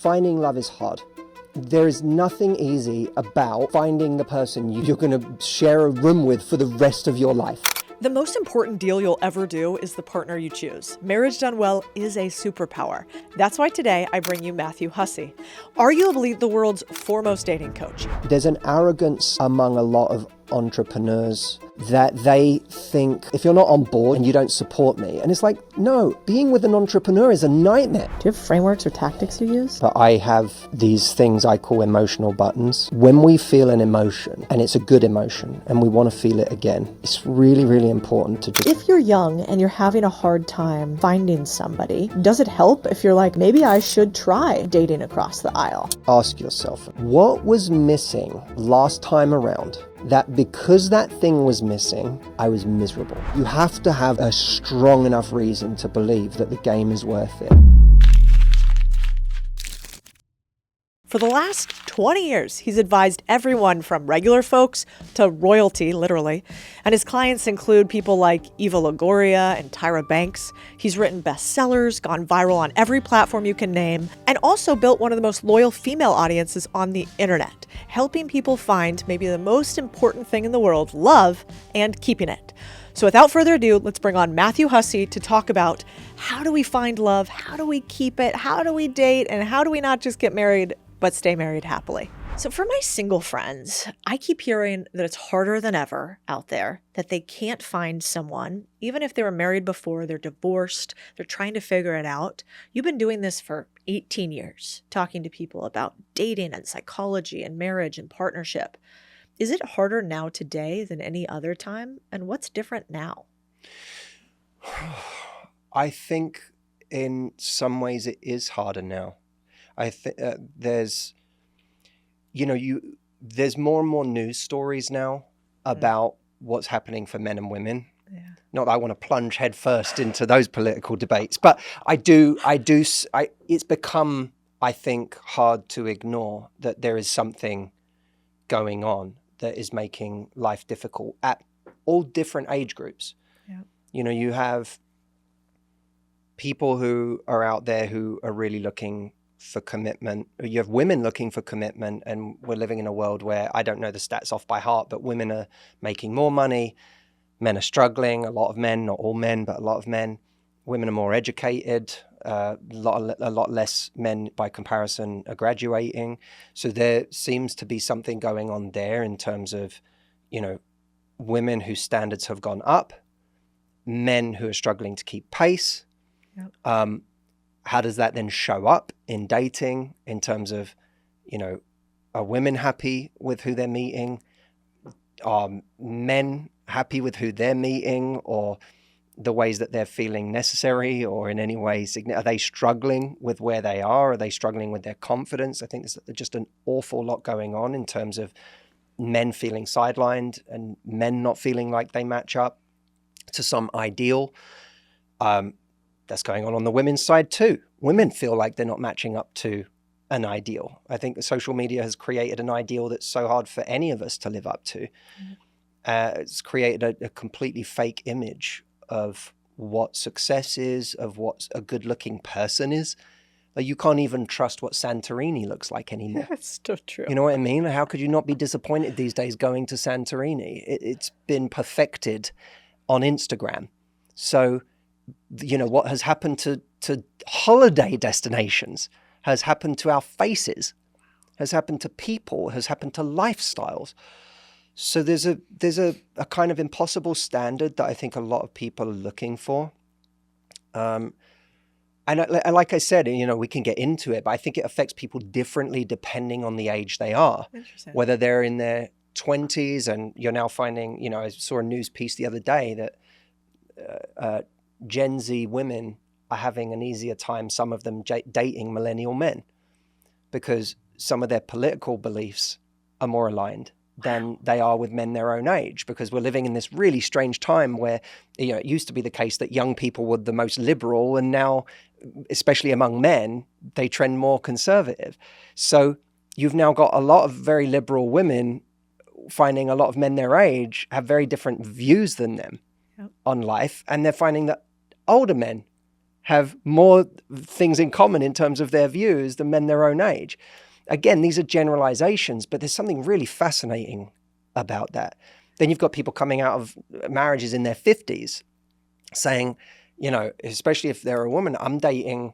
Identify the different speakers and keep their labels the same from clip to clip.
Speaker 1: finding love is hard. There is nothing easy about finding the person you're going to share a room with for the rest of your life.
Speaker 2: The most important deal you'll ever do is the partner you choose. Marriage done well is a superpower. That's why today I bring you Matthew Hussey, arguably the world's foremost dating coach.
Speaker 1: There's an arrogance among a lot of entrepreneurs that they think, if you're not on board and you don't support me, and it's like, no, being with an entrepreneur is a nightmare.
Speaker 2: Do you have frameworks or tactics you use?
Speaker 1: But I have these things I call emotional buttons. When we feel an emotion, and it's a good emotion, and we want to feel it again, it's really, really important to just...
Speaker 2: If you're young and you're having a hard time finding somebody, does it help if you're like, maybe I should try dating across the aisle?
Speaker 1: Ask yourself, what was missing last time around? That because that thing was missing, I was miserable. You have to have a strong enough reason to believe that the game is worth it.
Speaker 2: For the last 20 years, he's advised everyone from regular folks to royalty, literally. And his clients include people like Eva Longoria and Tyra Banks. He's written bestsellers, gone viral on every platform you can name, and also built one of the most loyal female audiences on the internet, helping people find maybe the most important thing in the world, love, and keeping it. So without further ado, let's bring on Matthew Hussey to talk about how do we find love, how do we keep it, how do we date, and how do we not just get married but stay married happily. So for my single friends, I keep hearing that it's harder than ever out there, that they can't find someone, even if they were married before, they're divorced, they're trying to figure it out. You've been doing this for 18 years, talking to people about dating and psychology and marriage and partnership. Is it harder now today than any other time? And what's different now?
Speaker 1: I think in some ways it is harder now. I think there's more and more news stories now about what's happening for men and women. Yeah. Not that I want to plunge headfirst into those political debates, but it's become, I think, hard to ignore that there is something going on that is making life difficult at all different age groups. Yeah. You have people who are out there who are really looking for commitment. You have women looking for commitment, and we're living in a world where, I don't know the stats off by heart, but women are making more money, men are struggling, a lot of men, not all men, but a lot of men. Women are more educated, a lot less men by comparison are graduating. So there seems to be something going on there in terms of, women whose standards have gone up, men who are struggling to keep pace. Yep. How does that then show up in dating in terms of, are women happy with who they're meeting? Are men happy with who they're meeting, or the ways that they're feeling necessary, or in any way, are they struggling with where they are? Are they struggling with their confidence? I think there's just an awful lot going on in terms of men feeling sidelined and men not feeling like they match up to some ideal. That's going on the women's side too. Women feel like they're not matching up to an ideal. I think that social media has created an ideal that's so hard for any of us to live up to. It's created a completely fake image of what success is, of what a good-looking person is. Like, you can't even trust what Santorini looks like anymore.
Speaker 2: That's so true.
Speaker 1: You know what I mean? How could you not be disappointed these days going to Santorini? It's been perfected on Instagram. So, what has happened to holiday destinations has happened to our faces, has happened to people, has happened to lifestyles. So there's a kind of impossible standard that I think a lot of people are looking for. And like I said, we can get into it, but I think it affects people differently depending on the age they are. Interesting. Whether they're in their 20s, and you're now finding, I saw a news piece the other day that Gen Z women are having an easier time, some of them dating millennial men, because some of their political beliefs are more aligned than they are with men their own age, because we're living in this really strange time where, it used to be the case that young people were the most liberal, and now, especially among men, they trend more conservative. So you've now got a lot of very liberal women finding a lot of men their age have very different views than them on life, and they're finding that older men have more things in common in terms of their views than men their own age. Again, these are generalizations, but there's something really fascinating about that. Then you've got people coming out of marriages in their 50s saying, you know, especially if they're a woman, I'm dating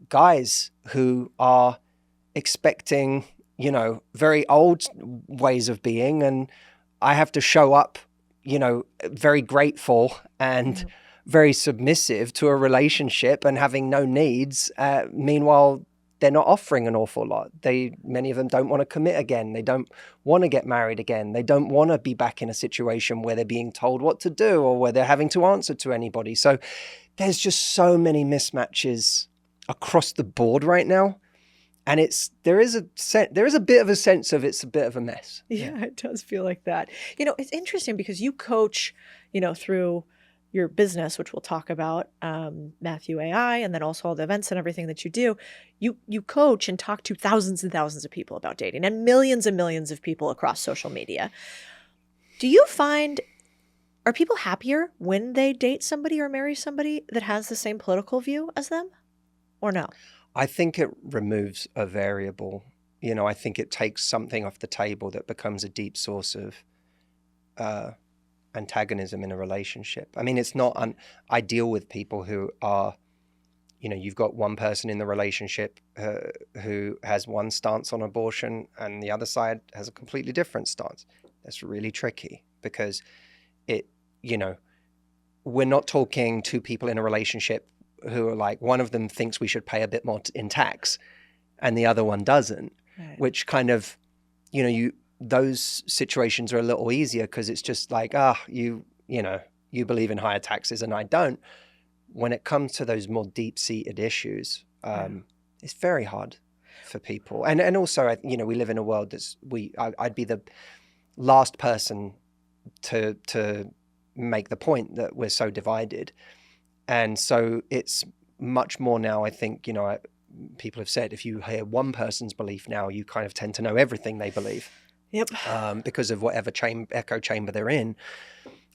Speaker 1: guys who are expecting, you know, very old ways of being, and I have to show up, you know, very grateful and very submissive to a relationship and having no needs. Meanwhile, they're not offering an awful lot. Many of them don't want to commit again. They don't want to get married again. They don't want to be back in a situation where they're being told what to do or where they're having to answer to anybody. So there's just so many mismatches across the board right now. And there is a bit of a sense of it's a bit of a mess.
Speaker 2: Yeah, it does feel like that. You know, it's interesting because you coach, you know, through your business, which we'll talk about, Matthew AI, and then also all the events and everything that you do. You coach and talk to thousands and thousands of people about dating and millions of people across social media. Do you find, are people happier when they date somebody or marry somebody that has the same political view as them, or no?
Speaker 1: I think it removes a variable. You know, I think it takes something off the table that becomes a deep source of antagonism in a relationship. I mean, it's not I deal with people who are, you know, you've got one person in the relationship who has one stance on abortion and the other side has a completely different stance. That's really tricky because you know, we're not talking two people in a relationship who are like, one of them thinks we should pay a bit more in tax and the other one doesn't, right. Which kind of, you know, those situations are a little easier because it's just like, you know, you believe in higher taxes and I don't. When it comes to those more deep-seated issues, it's very hard for people. And also, you know, we live in a world I'd be the last person to make the point that we're so divided. And so it's much more now, I think, you know, people have said, if you hear one person's belief now, you kind of tend to know everything they believe.
Speaker 2: Yep.
Speaker 1: Because of whatever echo chamber they're in.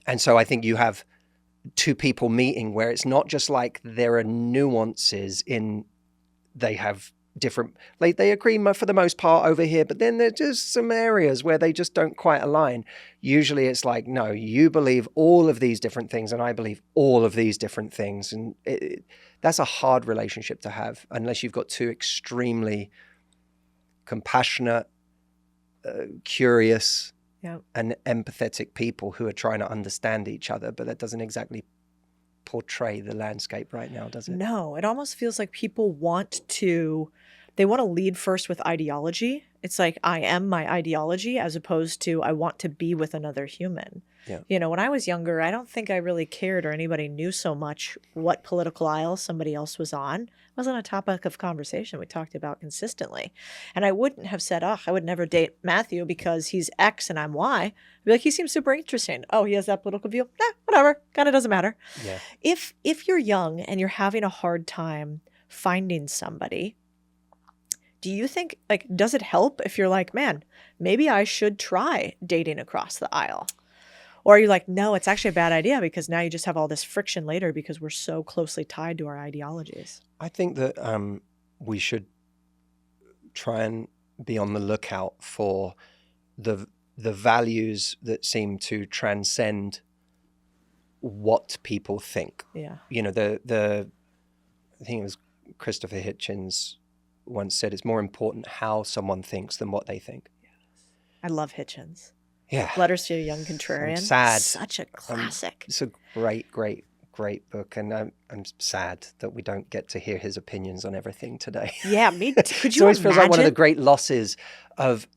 Speaker 1: And so I think you have two people meeting where it's not just like there are nuances in, they have different, like they agree for the most part over here, but then there's just some areas where they just don't quite align. Usually it's like, no, you believe all of these different things and I believe all of these different things. And that's a hard relationship to have unless you've got two extremely compassionate, curious and empathetic people who are trying to understand each other, but that doesn't exactly portray the landscape right now, does it?
Speaker 2: No, it almost feels like people want to lead first with ideology. It's like, I am my ideology, as opposed to I want to be with another human. Yeah. You know, when I was younger, I don't think I really cared or anybody knew so much what political aisle somebody else was on. It wasn't a topic of conversation we talked about consistently. And I wouldn't have said, I would never date Matthew because he's X and I'm Y. I'd be like, he seems super interesting. Oh, he has that political view? Whatever. Kind of doesn't matter. Yeah. If you're young and you're having a hard time finding somebody, do you think, like, does it help if you're like, man, maybe I should try dating across the aisle? Or are you like, no, it's actually a bad idea because now you just have all this friction later because we're so closely tied to our ideologies?
Speaker 1: I think that we should try and be on the lookout for the values that seem to transcend what people think.
Speaker 2: Yeah.
Speaker 1: You know, I think it was Christopher Hitchens once said, it's more important how someone thinks than what they think.
Speaker 2: Yes. I love Hitchens.
Speaker 1: Yeah.
Speaker 2: Letters to a Young Contrarian.
Speaker 1: I'm sad.
Speaker 2: Such a classic.
Speaker 1: It's a great book. And I'm sad that we don't get to hear his opinions on everything today.
Speaker 2: Yeah, me too. Could you
Speaker 1: It always
Speaker 2: imagine?
Speaker 1: feels like one of the great losses of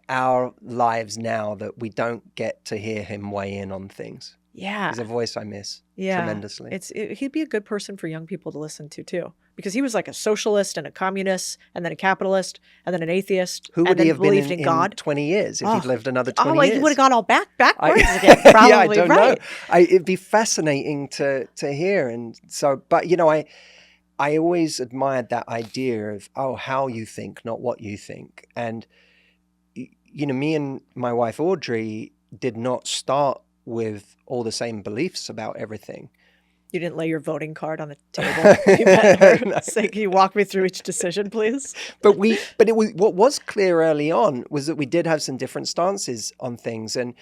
Speaker 1: our lives now that we don't get to hear him weigh in on things.
Speaker 2: Yeah.
Speaker 1: He's a voice I miss tremendously.
Speaker 2: He'd be a good person for young people to listen to too. Because he was like a socialist and a communist and then a capitalist and then an atheist.
Speaker 1: Who would he have been in
Speaker 2: God?
Speaker 1: 20 years if he'd lived another 20 years?
Speaker 2: He would have gone all backwards again. Probably
Speaker 1: yeah, I don't
Speaker 2: right.
Speaker 1: know. It'd be fascinating to hear. And so, but you know, I always admired that idea of, how you think, not what you think. And, you know, me and my wife, Audrey, did not start with all the same beliefs about everything.
Speaker 2: You didn't lay your voting card on the table. You met her.
Speaker 1: No.
Speaker 2: Say, can you walk me through each decision, please?
Speaker 1: But it was, what was clear early on was that we did have some different stances on things. And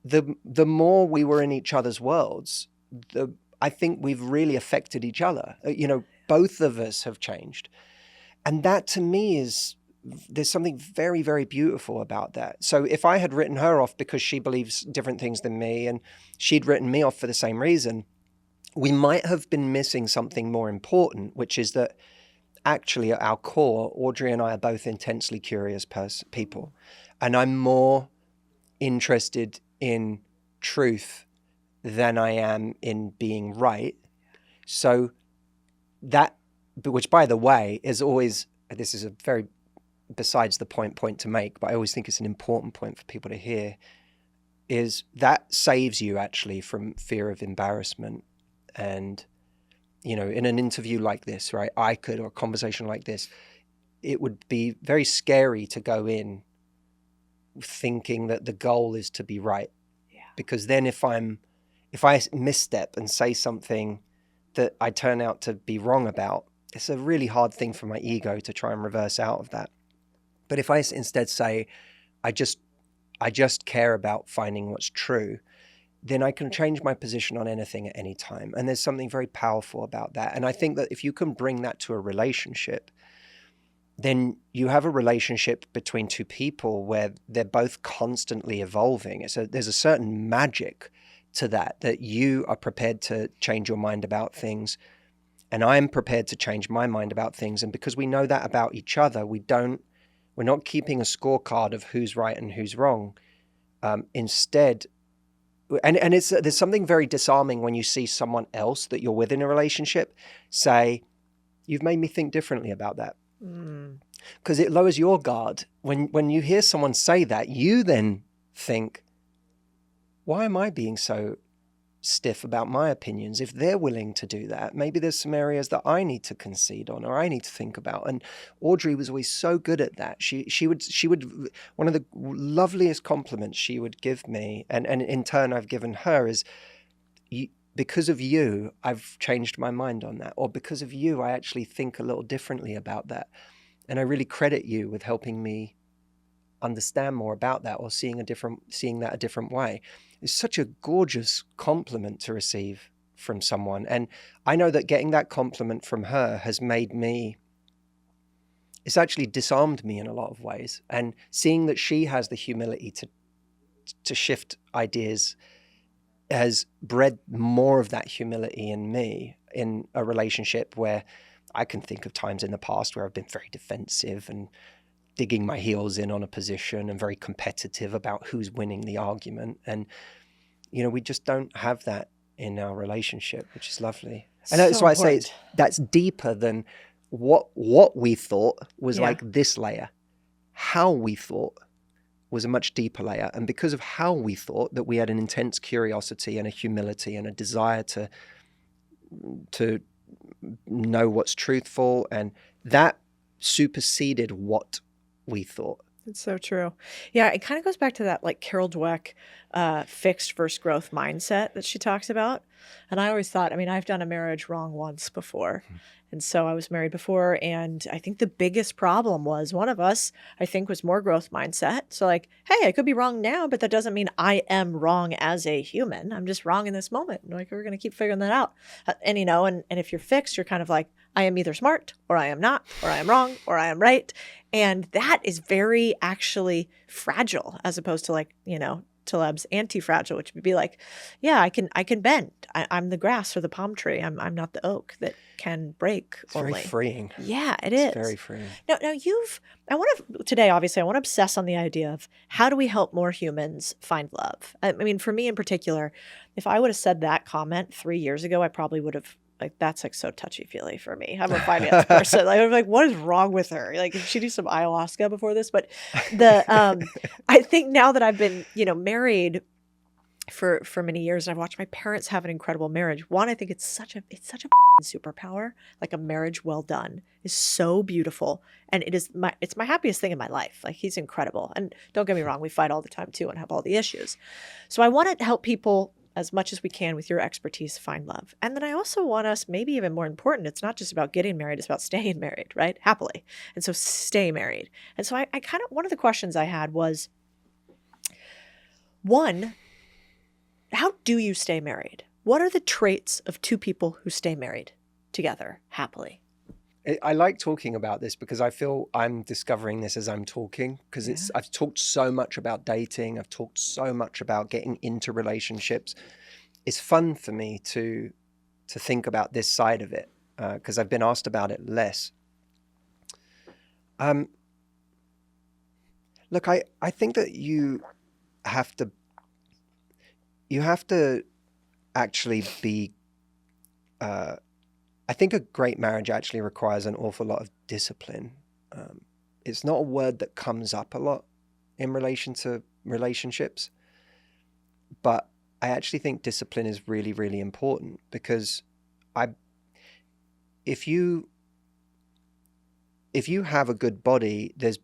Speaker 1: the more we were in each other's worlds, I think we've really affected each other. Both of us have changed. And that to me there's something very, very beautiful about that. So if I had written her off because she believes different things than me and she'd written me off for the same reason, we might have been missing something more important, which is that actually at our core, Audrey and I are both intensely curious people. And I'm more interested in truth than I am in being right. So that, which by the way, is always, this is a very besides the point to make, but I always think it's an important point for people to hear, is that saves you actually from fear of embarrassment. And, in an interview like this, right, or a conversation like this, it would be very scary to go in thinking that the goal is to be right. Yeah. Because then if I misstep and say something that I turn out to be wrong about, it's a really hard thing for my ego to try and reverse out of that. But if I instead say, I just care about finding what's true, then I can change my position on anything at any time. And there's something very powerful about that. And I think that if you can bring that to a relationship, then you have a relationship between two people where they're both constantly evolving. There's a certain magic to that you are prepared to change your mind about things. And I'm prepared to change my mind about things. And because we know that about each other, we're not keeping a scorecard of who's right and who's wrong. Instead, there's something very disarming when you see someone else that you're with in a relationship say, "You've made me think differently about that." Because it lowers your guard. When you hear someone say that, you then think, why am I being so stiff about my opinions? If they're willing to do that, maybe there's some areas that I need to concede on or I need to think about. And Audrey was always so good at that. She would one of the loveliest compliments she would give me, and in turn I've given her, is, because of you, I've changed my mind on that. Or because of you, I actually think a little differently about that. And I really credit you with helping me understand more about that, or seeing that a different way. It's such a gorgeous compliment to receive from someone. And I know that getting that compliment from her has made me, it's actually disarmed me in a lot of ways. And seeing that she has the humility to shift ideas has bred more of that humility in me in a relationship where I can think of times in the past where I've been very defensive and digging my heels in on a position and very competitive about who's winning the argument. And, we just don't have that in our relationship, which is lovely. And that's why I say that's deeper than what we thought was like this layer. How we thought was a much deeper layer. And because of how we thought, that we had an intense curiosity and a humility and a desire to know what's truthful, and that superseded what we thought.
Speaker 2: It's so true. Yeah, it kind of goes back to that like Carol Dweck fixed versus growth mindset that she talks about. And I always thought, I've done a marriage wrong once before. And so I was married before, and I think the biggest problem was one of us, I think, was more growth mindset. So like, hey, I could be wrong now, but that doesn't mean I am wrong as a human. I'm just wrong in this moment. Like, we're going to keep figuring that out. And if you're fixed, you're kind of like, I am either smart or I am not, or I am wrong or I am right. And that is very actually fragile, as opposed to like, Taleb's anti-fragile, which would be like, yeah, I can bend. I'm the grass or the palm tree. I'm not the oak that can break.
Speaker 1: It's only. Very freeing.
Speaker 2: Yeah, it's
Speaker 1: very freeing.
Speaker 2: Now today, obviously, I want to obsess on the idea of how do we help more humans find love? For me in particular, if I would have said that comment 3 years ago, I probably would have, like, that's like so touchy-feely for me. I'm a finance person. I'm like, what is wrong with her? Like, did she do some ayahuasca before this? But I think now that I've been, married for many years, and I've watched my parents have an incredible marriage. One, I think it's such a superpower. Like, a marriage well done is so beautiful, and it's my happiest thing in my life. Like, he's incredible. And don't get me wrong, we fight all the time too and have all the issues. So I want to help people as much as we can with your expertise, find love. And then I also want us, maybe even more important, it's not just about getting married, it's about staying married, right? Happily. And so stay married. And so I kind of, one of the questions I had was, one, how do you stay married? What are the traits of two people who stay married together happily?
Speaker 1: I like talking about this because I feel I'm discovering this as I'm talking, because I've talked so much about dating. I've talked so much about getting into relationships. It's fun for me to think about this side of it because I've been asked about it less. Look, I think that you have to actually be I think a great marriage actually requires an awful lot of discipline. It's not a word that comes up a lot in relation to relationships, but I actually think discipline is really, really important because if you have a good body, there's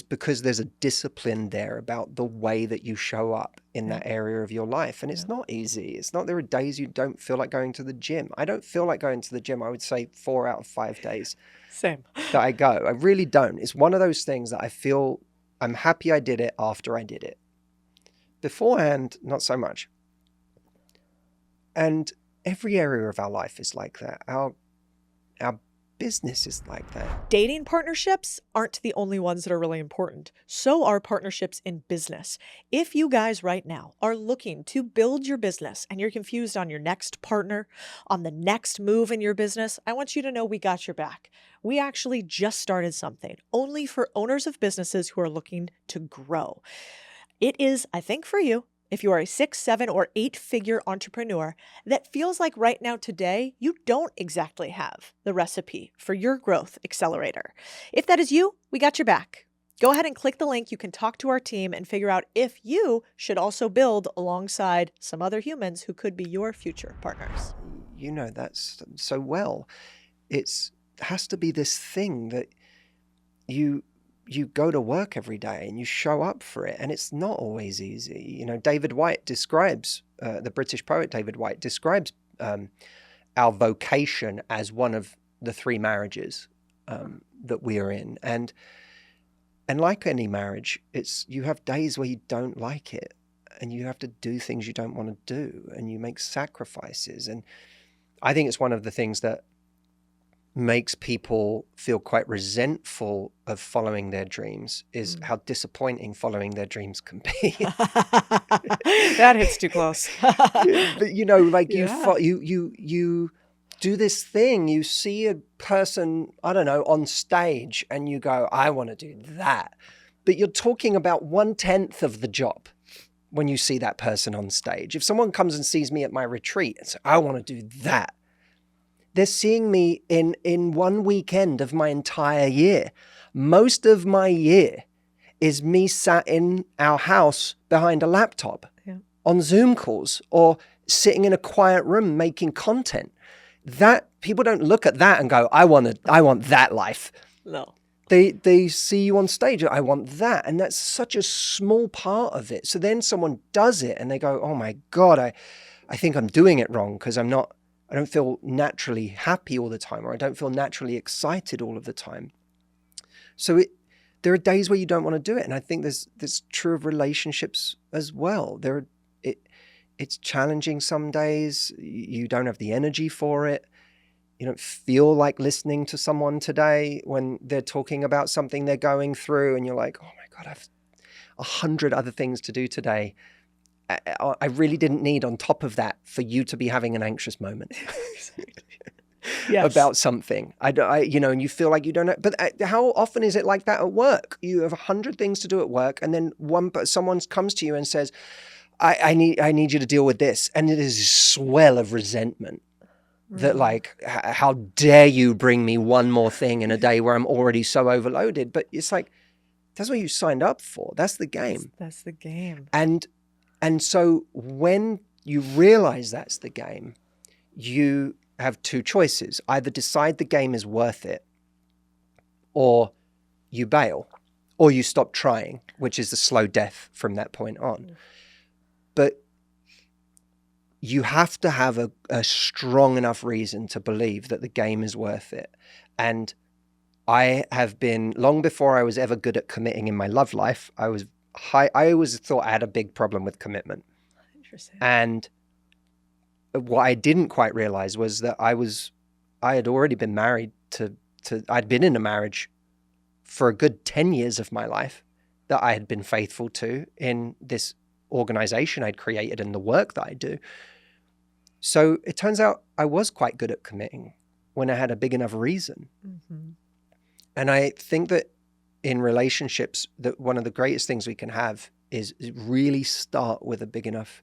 Speaker 1: because there's a discipline there about the way that you show up in that area of your life. And it's not easy. It's not, there are days you don't feel like going to the gym. I don't feel like going to the gym. I would say 4 out of 5 days
Speaker 2: Same.
Speaker 1: that I go. I really don't. It's one of those things that I feel I'm happy I did it after I did it. Beforehand, not so much. And every area of our life is like that. Our business is like that.
Speaker 2: Dating partnerships aren't the only ones that are really important. So are partnerships in business. If you guys right now are looking to build your business and you're confused on your next partner, on the next move in your business, I want you to know we got your back. We actually just started something only for owners of businesses who are looking to grow. It is, I think, for you, if you are a 6, 7, or 8-figure entrepreneur that feels like right now today, you don't exactly have the recipe for your growth accelerator. If that is you, we got your back. Go ahead and click the link. You can talk to our team and figure out if you should also build alongside some other humans who could be your future partners.
Speaker 1: You know, that's so well. It has to be this thing that you go to work every day and you show up for it, and it's not always easy. You know, David Whyte describes, the British poet David Whyte describes our vocation as one of the 3 marriages that we are in. And like any marriage, you have days where you don't like it and you have to do things you don't want to do and you make sacrifices. And I think it's one of the things that makes people feel quite resentful of following their dreams is how disappointing following their dreams can be.
Speaker 2: That hits too close.
Speaker 1: But you know, like you do this thing, you see a person, I don't know, on stage and you go, I want to do that. But you're talking about 1/10 of the job when you see that person on stage. If someone comes and sees me at my retreat and says, I want to do that, they're seeing me in one weekend of my entire year. Most of my year is me sat in our house behind a laptop on Zoom calls or sitting in a quiet room making content. That people don't look at that and go, I want that life.
Speaker 2: No.
Speaker 1: They see you on stage, I want that. And that's such a small part of it. So then someone does it and they go, oh my God, I think I'm doing it wrong because I don't feel naturally happy all the time, or I don't feel naturally excited all of the time. So there are days where you don't want to do it. And I think there's true of relationships as well. It's challenging some days. You don't have the energy for it. You don't feel like listening to someone today when they're talking about something they're going through. And you're like, oh my God, I've 100 other things to do today. I really didn't need on top of that for you to be having an anxious moment about something. And you feel like you don't know. But how often is it like that at work? You have 100 things to do at work, and then someone comes to you and says, I need you to deal with this. And it is a swell of resentment that like, how dare you bring me one more thing in a day where I'm already so overloaded? But it's like, that's what you signed up for. That's the game.
Speaker 2: That's the game.
Speaker 1: And so when you realize that's the game, you have 2 choices. Either decide the game is worth it, or you bail, or you stop trying, which is the slow death from that point on. But you have to have a strong enough reason to believe that the game is worth it. And I have been, long before I was ever good at committing in my love life, I always thought I had a big problem with commitment.
Speaker 2: Interesting.
Speaker 1: And what I didn't quite realize was that I had already been married I'd been in a marriage for a good 10 years of my life that I had been faithful to in this organization I'd created and the work that I do. So it turns out I was quite good at committing when I had a big enough reason. Mm-hmm. And I think that in relationships, that one of the greatest things we can have is really start with a big enough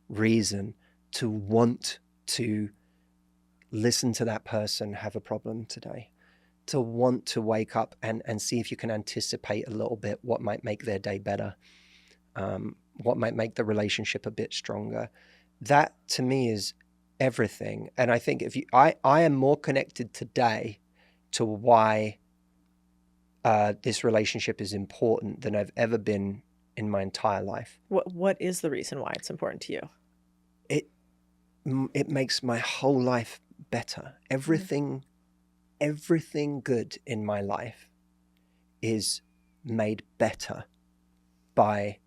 Speaker 1: reason to want to listen to that person have a problem today, to want to wake up and see if you can anticipate a little bit what might make their day better, what might make the relationship a bit stronger. That to me is everything. And I think I am more connected today to why this relationship is important than I've ever been in my entire life.
Speaker 2: What is the reason why it's important to you?
Speaker 1: It makes my whole life better. Everything good in my life is made better by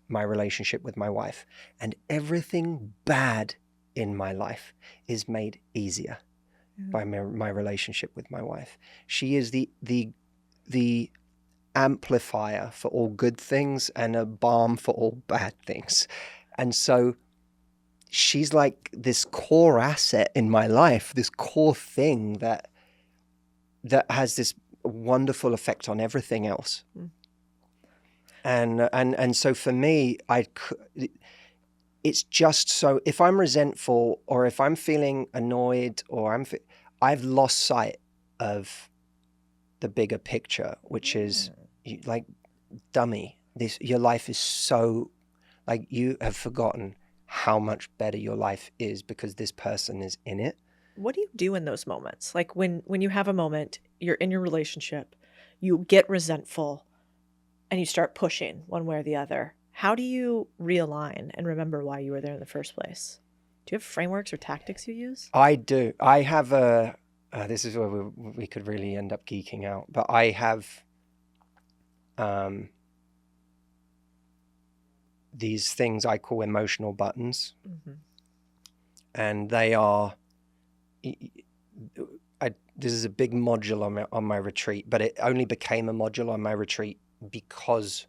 Speaker 1: my relationship with my wife, and everything bad in my life is made easier by my relationship with my wife. She is the amplifier for all good things and a balm for all bad things. And so she's like this core asset in my life, this core thing that has this wonderful effect on everything else. And so for me, it's just so, if I'm resentful or if I'm feeling annoyed or I've lost sight of the bigger picture, which is like, dummy, your life is so, like, you have forgotten how much better your life is because this person is in it.
Speaker 2: What do you do in those moments? Like when you have a moment, you're in your relationship, you get resentful and you start pushing one way or the other. How do you realign and remember why you were there in the first place? Do you have frameworks or tactics you use?
Speaker 1: I do. I have this is where we could really end up geeking out, but I have these things I call emotional buttons. Mm-hmm. And they are, this is a big module on my retreat, but it only became a module on my retreat because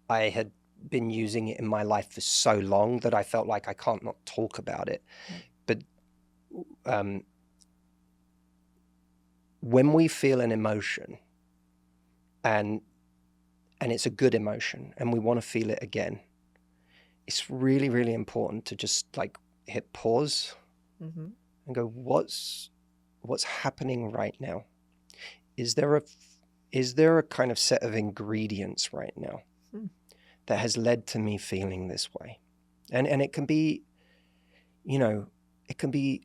Speaker 1: I had been using it in my life for so long that I felt like I can't not talk about it. But when we feel an emotion and it's a good emotion and we want to feel it again, it's really, really important to just like hit pause and go, what's happening right now? Is there a kind of set of ingredients right now that has led to me feeling this way? And it can be, it can be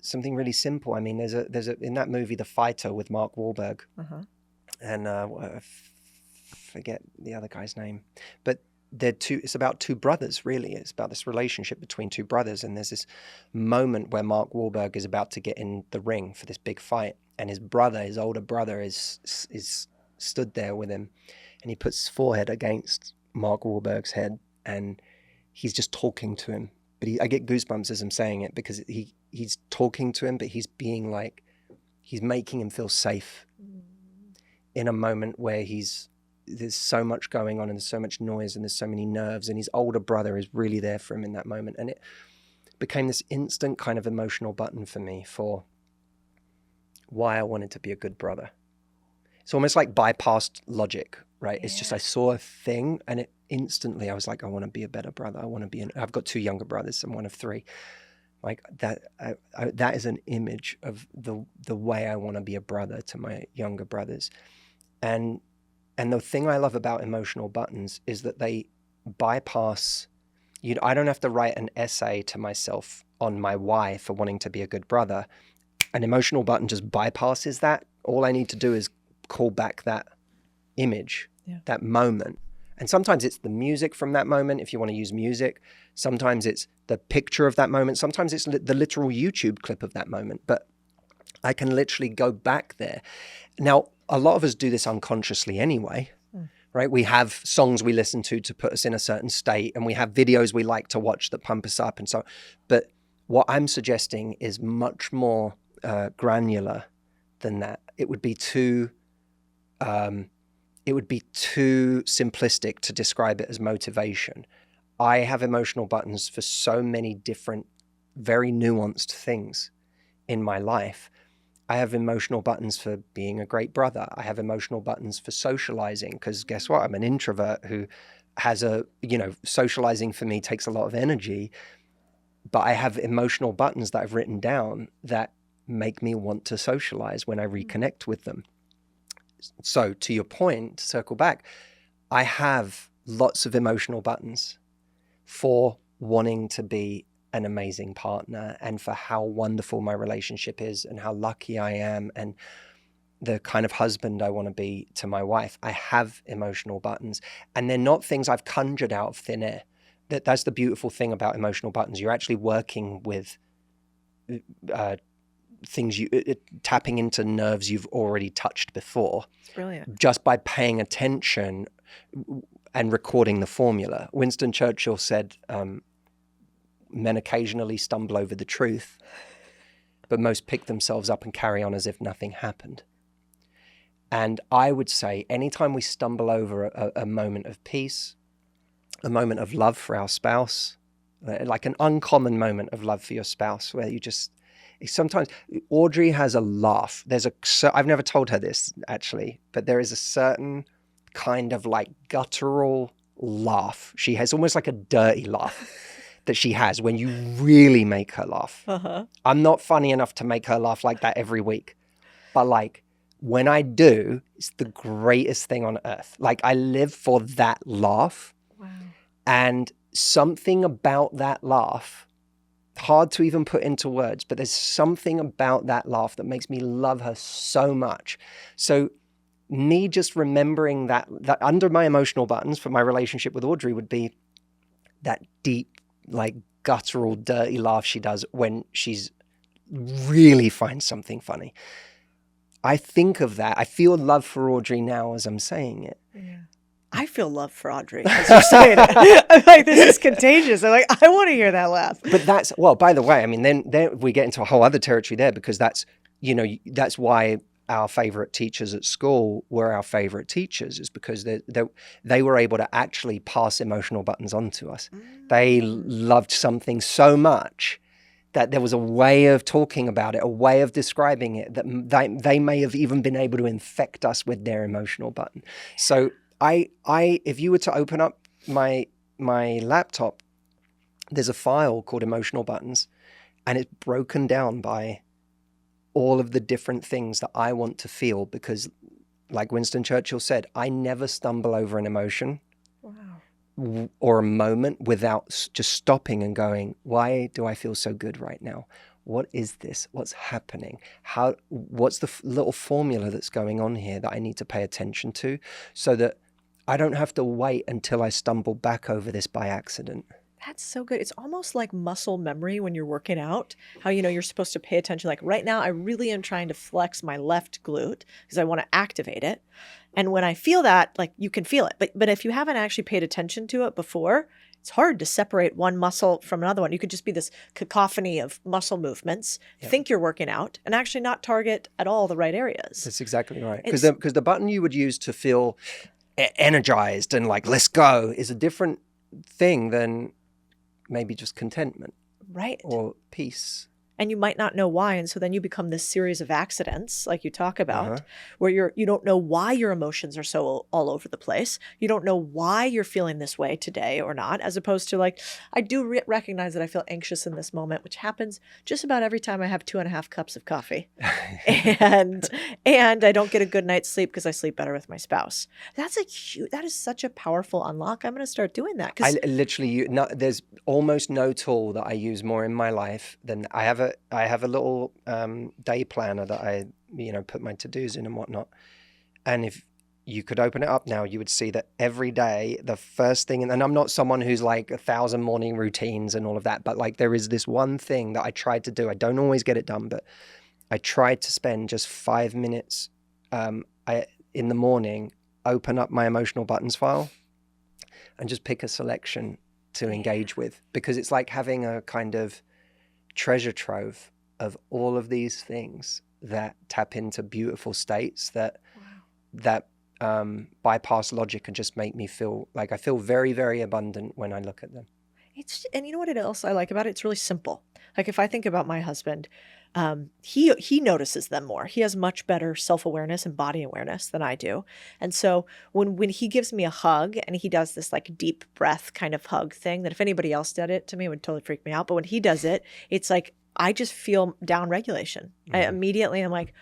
Speaker 1: something really simple. I mean, there's a in that movie, The Fighter with Mark Wahlberg, and I forget the other guy's name, but it's about two brothers, really. It's about this relationship between two brothers. And there's this moment where Mark Wahlberg is about to get in the ring for this big fight. And his older brother is stood there with him. And he puts his forehead against Mark Wahlberg's head. And he's just talking to him. But I get goosebumps as I'm saying it because he's talking to him, but he's being like, he's making him feel safe in a moment where there's so much going on and there's so much noise and there's so many nerves, and his older brother is really there for him in that moment. And it became this instant kind of emotional button for me for why I wanted to be a good brother. It's almost like bypassed logic, right? Yeah. It's just I saw a thing and it instantly I was like, I want to be a better brother. I've got two younger brothers. I'm one of three. Like that, that is an image of the way I want to be a brother to my younger brothers. And the thing I love about emotional buttons is that they bypass, I don't have to write an essay to myself on my why for wanting to be a good brother. An emotional button just bypasses that. All I need to do is call back that image, that moment, And sometimes it's the music from that moment, if you want to use music. Sometimes it's the picture of that moment. Sometimes it's the literal YouTube clip of that moment. But I can literally go back there. Now, a lot of us do this unconsciously anyway, right? We have songs we listen to put us in a certain state, and we have videos we like to watch that pump us up and so on. But what I'm suggesting is much more granular than that. It would be too simplistic to describe it as motivation. I have emotional buttons for so many different, very nuanced things in my life. I have emotional buttons for being a great brother. I have emotional buttons for socializing, because guess what? I'm an introvert who has socializing for me takes a lot of energy, but I have emotional buttons that I've written down that make me want to socialize when I reconnect with them. So to your point, to circle back, I have lots of emotional buttons for wanting to be an amazing partner, and for how wonderful my relationship is, and how lucky I am, and the kind of husband I want to be to my wife. I have emotional buttons, and they're not things I've conjured out of thin air. That's the beautiful thing about emotional buttons. You're actually working with things, tapping into nerves you've already touched before.
Speaker 2: Brilliant.
Speaker 1: Just by paying attention and recording the formula. Winston Churchill said, men occasionally stumble over the truth, but most pick themselves up and carry on as if nothing happened. And I would say anytime we stumble over a moment of peace, a moment of love for our spouse, like an uncommon moment of love for your spouse, where you just, sometimes Audrey has a laugh. I've never told her this actually, but there is a certain kind of like guttural laugh. She has almost like a dirty laugh that she has when you really make her laugh. I'm not funny enough to make her laugh like that every week. But like when I do, it's the greatest thing on earth. Like I live for that laugh.
Speaker 2: Wow.
Speaker 1: And something about that laugh, hard to even put into words, but there's something about that laugh that makes me love her so much. So me just remembering that under my emotional buttons for my relationship with Audrey would be that deep, like guttural, dirty laugh she does when she's really finds something funny. I think of that. I feel love for Audrey now as I'm saying it.
Speaker 2: Yeah. I feel love for Audrey as you're saying it. I'm like, this is contagious. I'm like, I want to hear that laugh.
Speaker 1: But that's, well, by the way, I mean, then we get into a whole other territory there, because that's why our favorite teachers at school were our favorite teachers, is because they were able to actually pass emotional buttons on to us. They loved something so much that there was a way of talking about it, a way of describing it, that they may have even been able to infect us with their emotional button. So if you were to open up my laptop, there's a file called Emotional Buttons, and it's broken down by all of the different things that I want to feel, because like Winston Churchill said, I never stumble over an emotion or a moment without just stopping and going, why do I feel so good right now? What is this? What's happening? What's the little formula that's going on here that I need to pay attention to, so that I don't have to wait until I stumble back over this by accident.
Speaker 2: That's so good. It's almost like muscle memory when you're working out, how, you're supposed to pay attention. Like right now, I really am trying to flex my left glute because I want to activate it. And when I feel that, like you can feel it. But if you haven't actually paid attention to it before, it's hard to separate one muscle from another one. You could just be this cacophony of muscle movements, think you're working out, and actually not target at all the right areas.
Speaker 1: That's exactly right. Because the button you would use to feel energized and like, let's go, is a different thing than maybe just contentment.
Speaker 2: Right.
Speaker 1: Or peace.
Speaker 2: And you might not know why. And so then you become this series of accidents, like you talk about, where you don't know why your emotions are so all over the place. You don't know why you're feeling this way today or not, as opposed to like, I do recognize that I feel anxious in this moment, which happens just about every time I have 2.5 cups of coffee. and I don't get a good night's sleep because I sleep better with my spouse. That is such a powerful unlock. I'm going to start doing that.
Speaker 1: I literally, there's almost no tool that I use more in my life than I have a little day planner that I put my to-dos in and whatnot. And if you could open it up now, you would see that every day, the first thing, and I'm not someone who's like 1,000 morning routines and all of that, but like there is this one thing that I tried to do. I don't always get it done, but I tried to spend just 5 minutes in the morning, open up my emotional buttons file and just pick a selection to engage with, because it's like having a kind of treasure trove of all of these things that tap into beautiful states that bypass logic and just make me feel like I feel very, very abundant when I look at them.
Speaker 2: And you know what else I like about it? It's really simple. Like if I think about my husband, he notices them more. He has much better self-awareness and body awareness than I do. And so when he gives me a hug and he does this like deep breath kind of hug thing that if anybody else did it to me, it would totally freak me out. But when he does it, it's like I just feel down regulation. I immediately am like,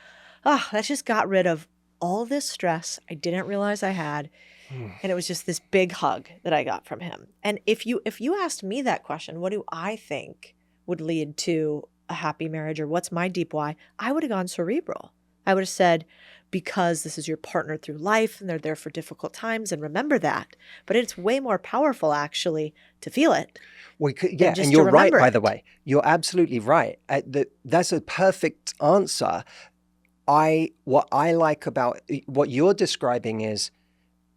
Speaker 2: that just got rid of all this stress I didn't realize I had. And it was just this big hug that I got from him. And if you asked me that question, what do I think would lead to a happy marriage, or what's my deep why? I would have gone cerebral. I would have said, because this is your partner through life and they're there for difficult times, and remember that. But it's way more powerful actually to feel it.
Speaker 1: And you're right, by the way. You're absolutely right. That's a perfect answer. What I like about what you're describing is,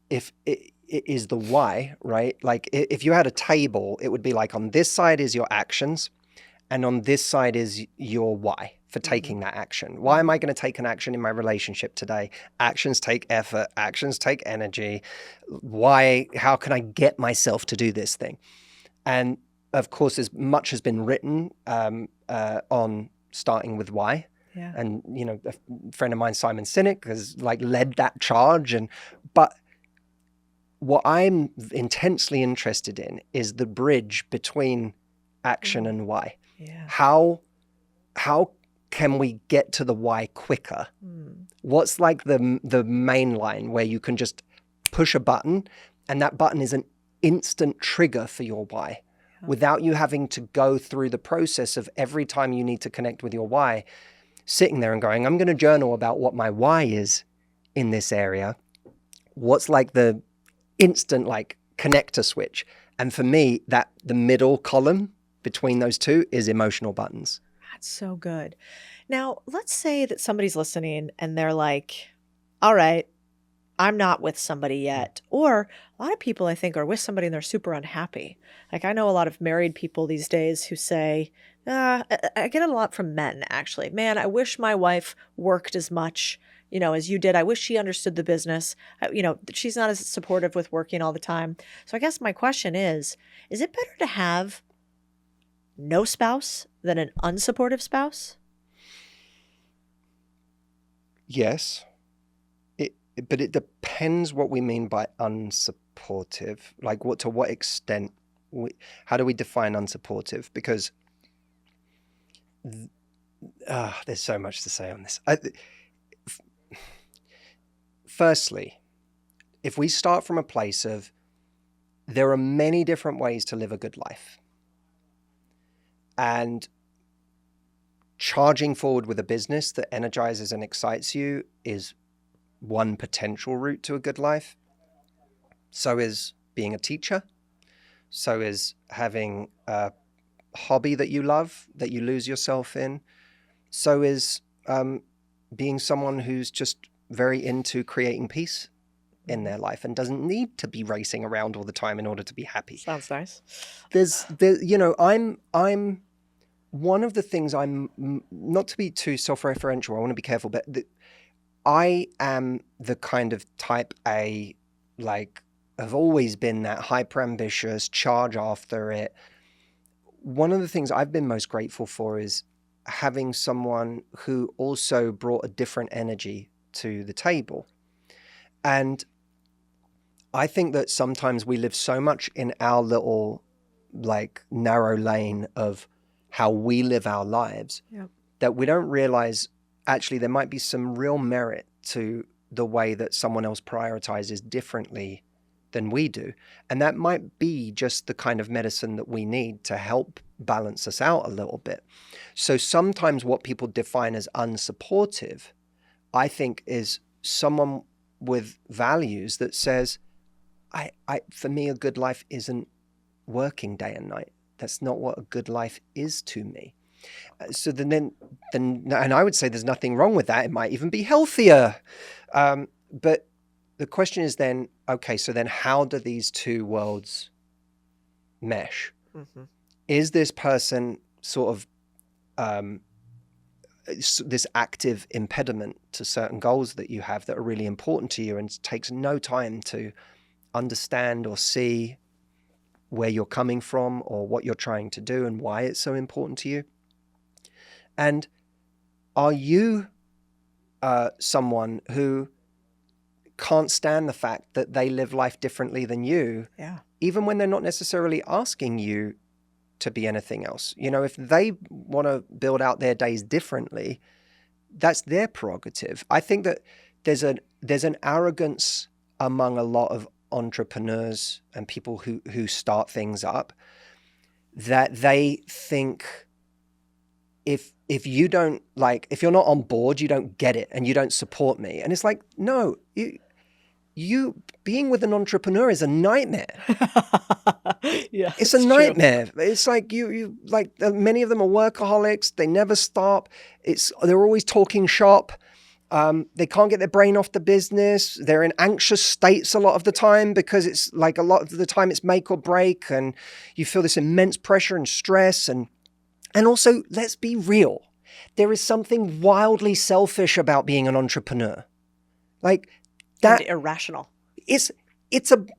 Speaker 1: if it is the why, right? Like if you had a table, it would be like on this side is your actions and on this side is your why for taking that action. Why am I going to take an action in my relationship today? Actions take effort, actions take energy. Why, how can I get myself to do this thing? And of course, as much has been written on starting with why. Yeah. And, you know, a friend of mine, Simon Sinek, has like led that charge. But what I'm intensely interested in is the bridge between action and why. Yeah. How can we get to the why quicker? What's like the main line where you can just push a button and that button is an instant trigger for your why, without you having to go through the process of every time you need to connect with your why, sitting there and going, I'm going to journal about what my why is in this area. What's like the instant like connector switch? And for me, that the middle column between those two is emotional buttons.
Speaker 2: That's so good. Now, let's say that somebody's listening and they're like, all right, I'm not with somebody yet. Or a lot of people, I think, are with somebody and they're super unhappy. Like I know a lot of married people these days who say, I get it a lot from men, actually. Man, I wish my wife worked as much, you know, as you did. I wish she understood the business. You know, she's not as supportive with working all the time. So I guess my question is it better to have no spouse than an unsupportive spouse?
Speaker 1: Yes. But it depends what we mean by unsupportive. Like to what extent, how do we define unsupportive? Because there's so much to say on this. Firstly, if we start from a place of there are many different ways to live a good life, and charging forward with a business that energizes and excites you is one potential route to a good life. So is being a teacher. So is having a hobby that you love, that you lose yourself in. So is being someone who's just very into creating peace in their life and doesn't need to be racing around all the time in order to be happy.
Speaker 2: Sounds nice.
Speaker 1: You know, I'm one of the things, I'm not to be too self-referential, I want to be careful, but I am the kind of type A, like I've always been that hyper ambitious, charge after it. One of the things I've been most grateful for is having someone who also brought a different energy to the table. And I think that sometimes we live so much in our little like narrow lane of how we live our lives that we don't realize actually there might be some real merit to the way that someone else prioritizes differently than we do. And that might be just the kind of medicine that we need to help balance us out a little bit. So sometimes what people define as unsupportive, I think, is someone with values that says, for me, a good life isn't working day and night. That's not what a good life is to me. So then, and I would say there's nothing wrong with that. It might even be healthier. But the question is then, okay, so then how do these two worlds mesh? Mm-hmm. Is this person sort of this active impediment to certain goals that you have that are really important to you, and it takes no time to understand or see where you're coming from or what you're trying to do and why it's so important to you? And are you someone who can't stand the fact that they live life differently than you, even when they're not necessarily asking you to be anything else? You know, if they want to build out their days differently, that's their prerogative. I think that there's an arrogance among a lot of entrepreneurs and people who start things up, that they think if you don't, like, if you're not on board, you don't get it and you don't support me. And it's like, no, you being with an entrepreneur is a nightmare.
Speaker 2: Yeah,
Speaker 1: it's a nightmare. True. It's like you like, many of them are workaholics. They never stop. They're always talking shop. They can't get their brain off the business. They're in anxious states a lot of the time because it's like a lot of the time it's make or break, and you feel this immense pressure and stress. And also, let's be real. There is something wildly selfish about being an entrepreneur. Like that.
Speaker 2: And irrational.
Speaker 1: It's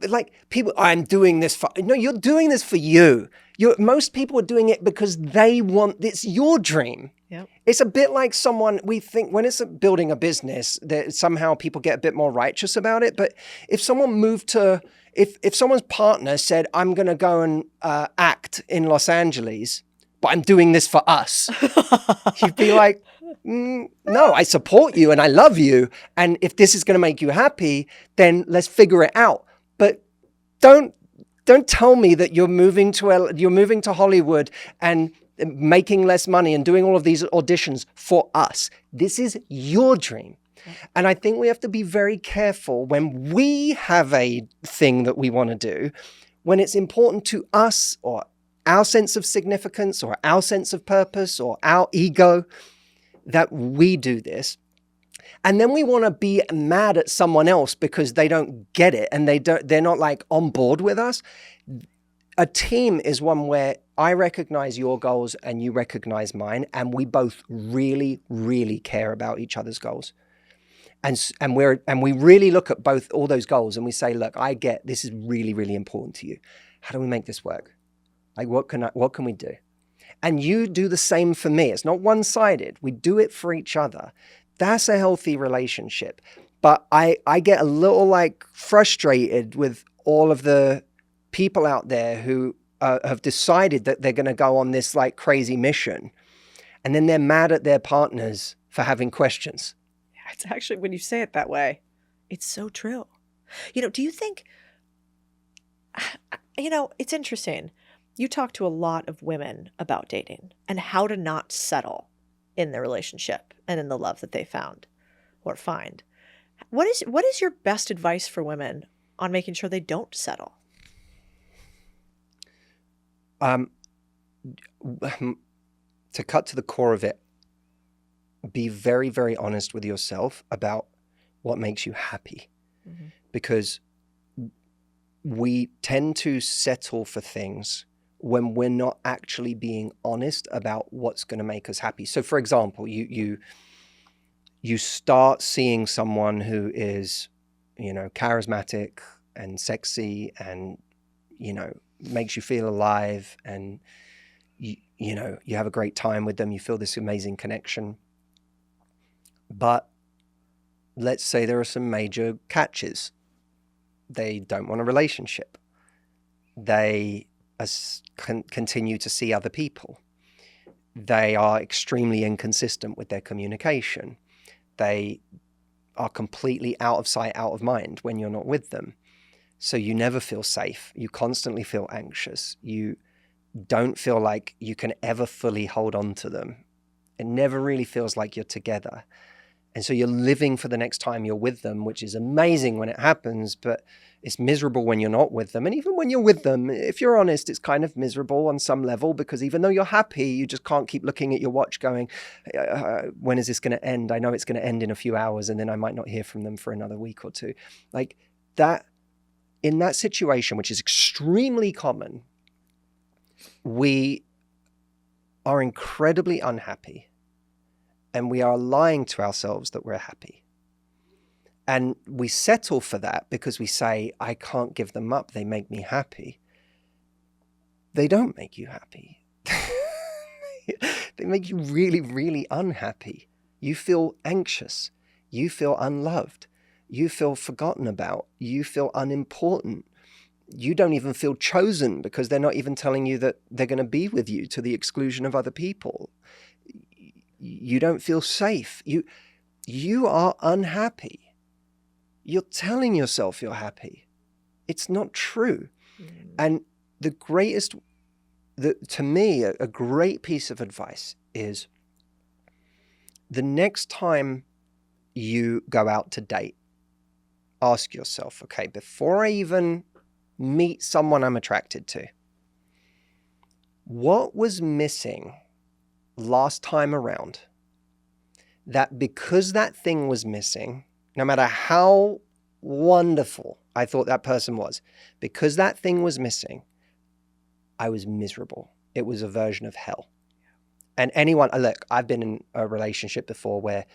Speaker 1: like people, I'm doing this for, no, you're doing this for you. Most people are doing it because it's your dream. Yep. It's a bit like we think when it's building a business, that somehow people get a bit more righteous about it. But if someone if someone's partner said, I'm going to go and act in Los Angeles, but I'm doing this for us, you'd be like, no, I support you and I love you. And if this is going to make you happy, then let's figure it out. But don't tell me that you're moving to Hollywood and making less money and doing all of these auditions for us. This is your dream. And I think we have to be very careful when we have a thing that we want to do, when it's important to us or our sense of significance or our sense of purpose or our ego, that we do this. And then we want to be mad at someone else because they don't get it and they're not like on board with us. A team is one where I recognize your goals and you recognize mine, and we both really, really care about each other's goals. And we really look at all those goals and we say, look, I get this is really, really important to you. How do we make this work? Like, what can we do? And you do the same for me. It's not one-sided. We do it for each other. That's a healthy relationship. But I get a little like frustrated with all of the people out there who have decided that they're going to go on this like crazy mission, and then they're mad at their partners for having questions.
Speaker 2: Yeah, it's actually, when you say it that way, it's so true. You know, do you think, it's interesting. You talk to a lot of women about dating and how to not settle in their relationship and in the love that they found or find. What is your best advice for women on making sure they don't settle?
Speaker 1: To cut to the core of it, be very, very honest with yourself about what makes you happy. Mm-hmm. Because we tend to settle for things when we're not actually being honest about what's going to make us happy. So, for example, you start seeing someone who is, charismatic and sexy and, makes you feel alive, and you have a great time with them. You feel this amazing connection. But let's say there are some major catches. They don't want a relationship. They continue to see other people. They are extremely inconsistent with their communication. They are completely out of sight, out of mind when you're not with them. So you never feel safe. You constantly feel anxious. You don't feel like you can ever fully hold on to them. It never really feels like you're together. And so you're living for the next time you're with them, which is amazing when it happens, but it's miserable when you're not with them. And even when you're with them, if you're honest, it's kind of miserable on some level, because even though you're happy, you just can't keep looking at your watch going, when is this going to end? I know it's going to end in a few hours, and then I might not hear from them for another week or two. Like that, in that situation, which is extremely common, we are incredibly unhappy, and we are lying to ourselves that we're happy. And we settle for that because we say, I can't give them up. They make me happy. They don't make you happy. They make you really, really unhappy. You feel anxious. You feel unloved. You feel forgotten about. You feel unimportant. You don't even feel chosen because they're not even telling you that they're going to be with you to the exclusion of other people. You don't feel safe. You are unhappy. You're telling yourself you're happy. It's not true. And to me, a great piece of advice is the next time you go out to date, ask yourself, okay, before I even meet someone I'm attracted to, what was missing last time around that because that thing was missing, no matter how wonderful I thought that person was, because that thing was missing, I was miserable. It was a version of hell. And look, I've been in a relationship before where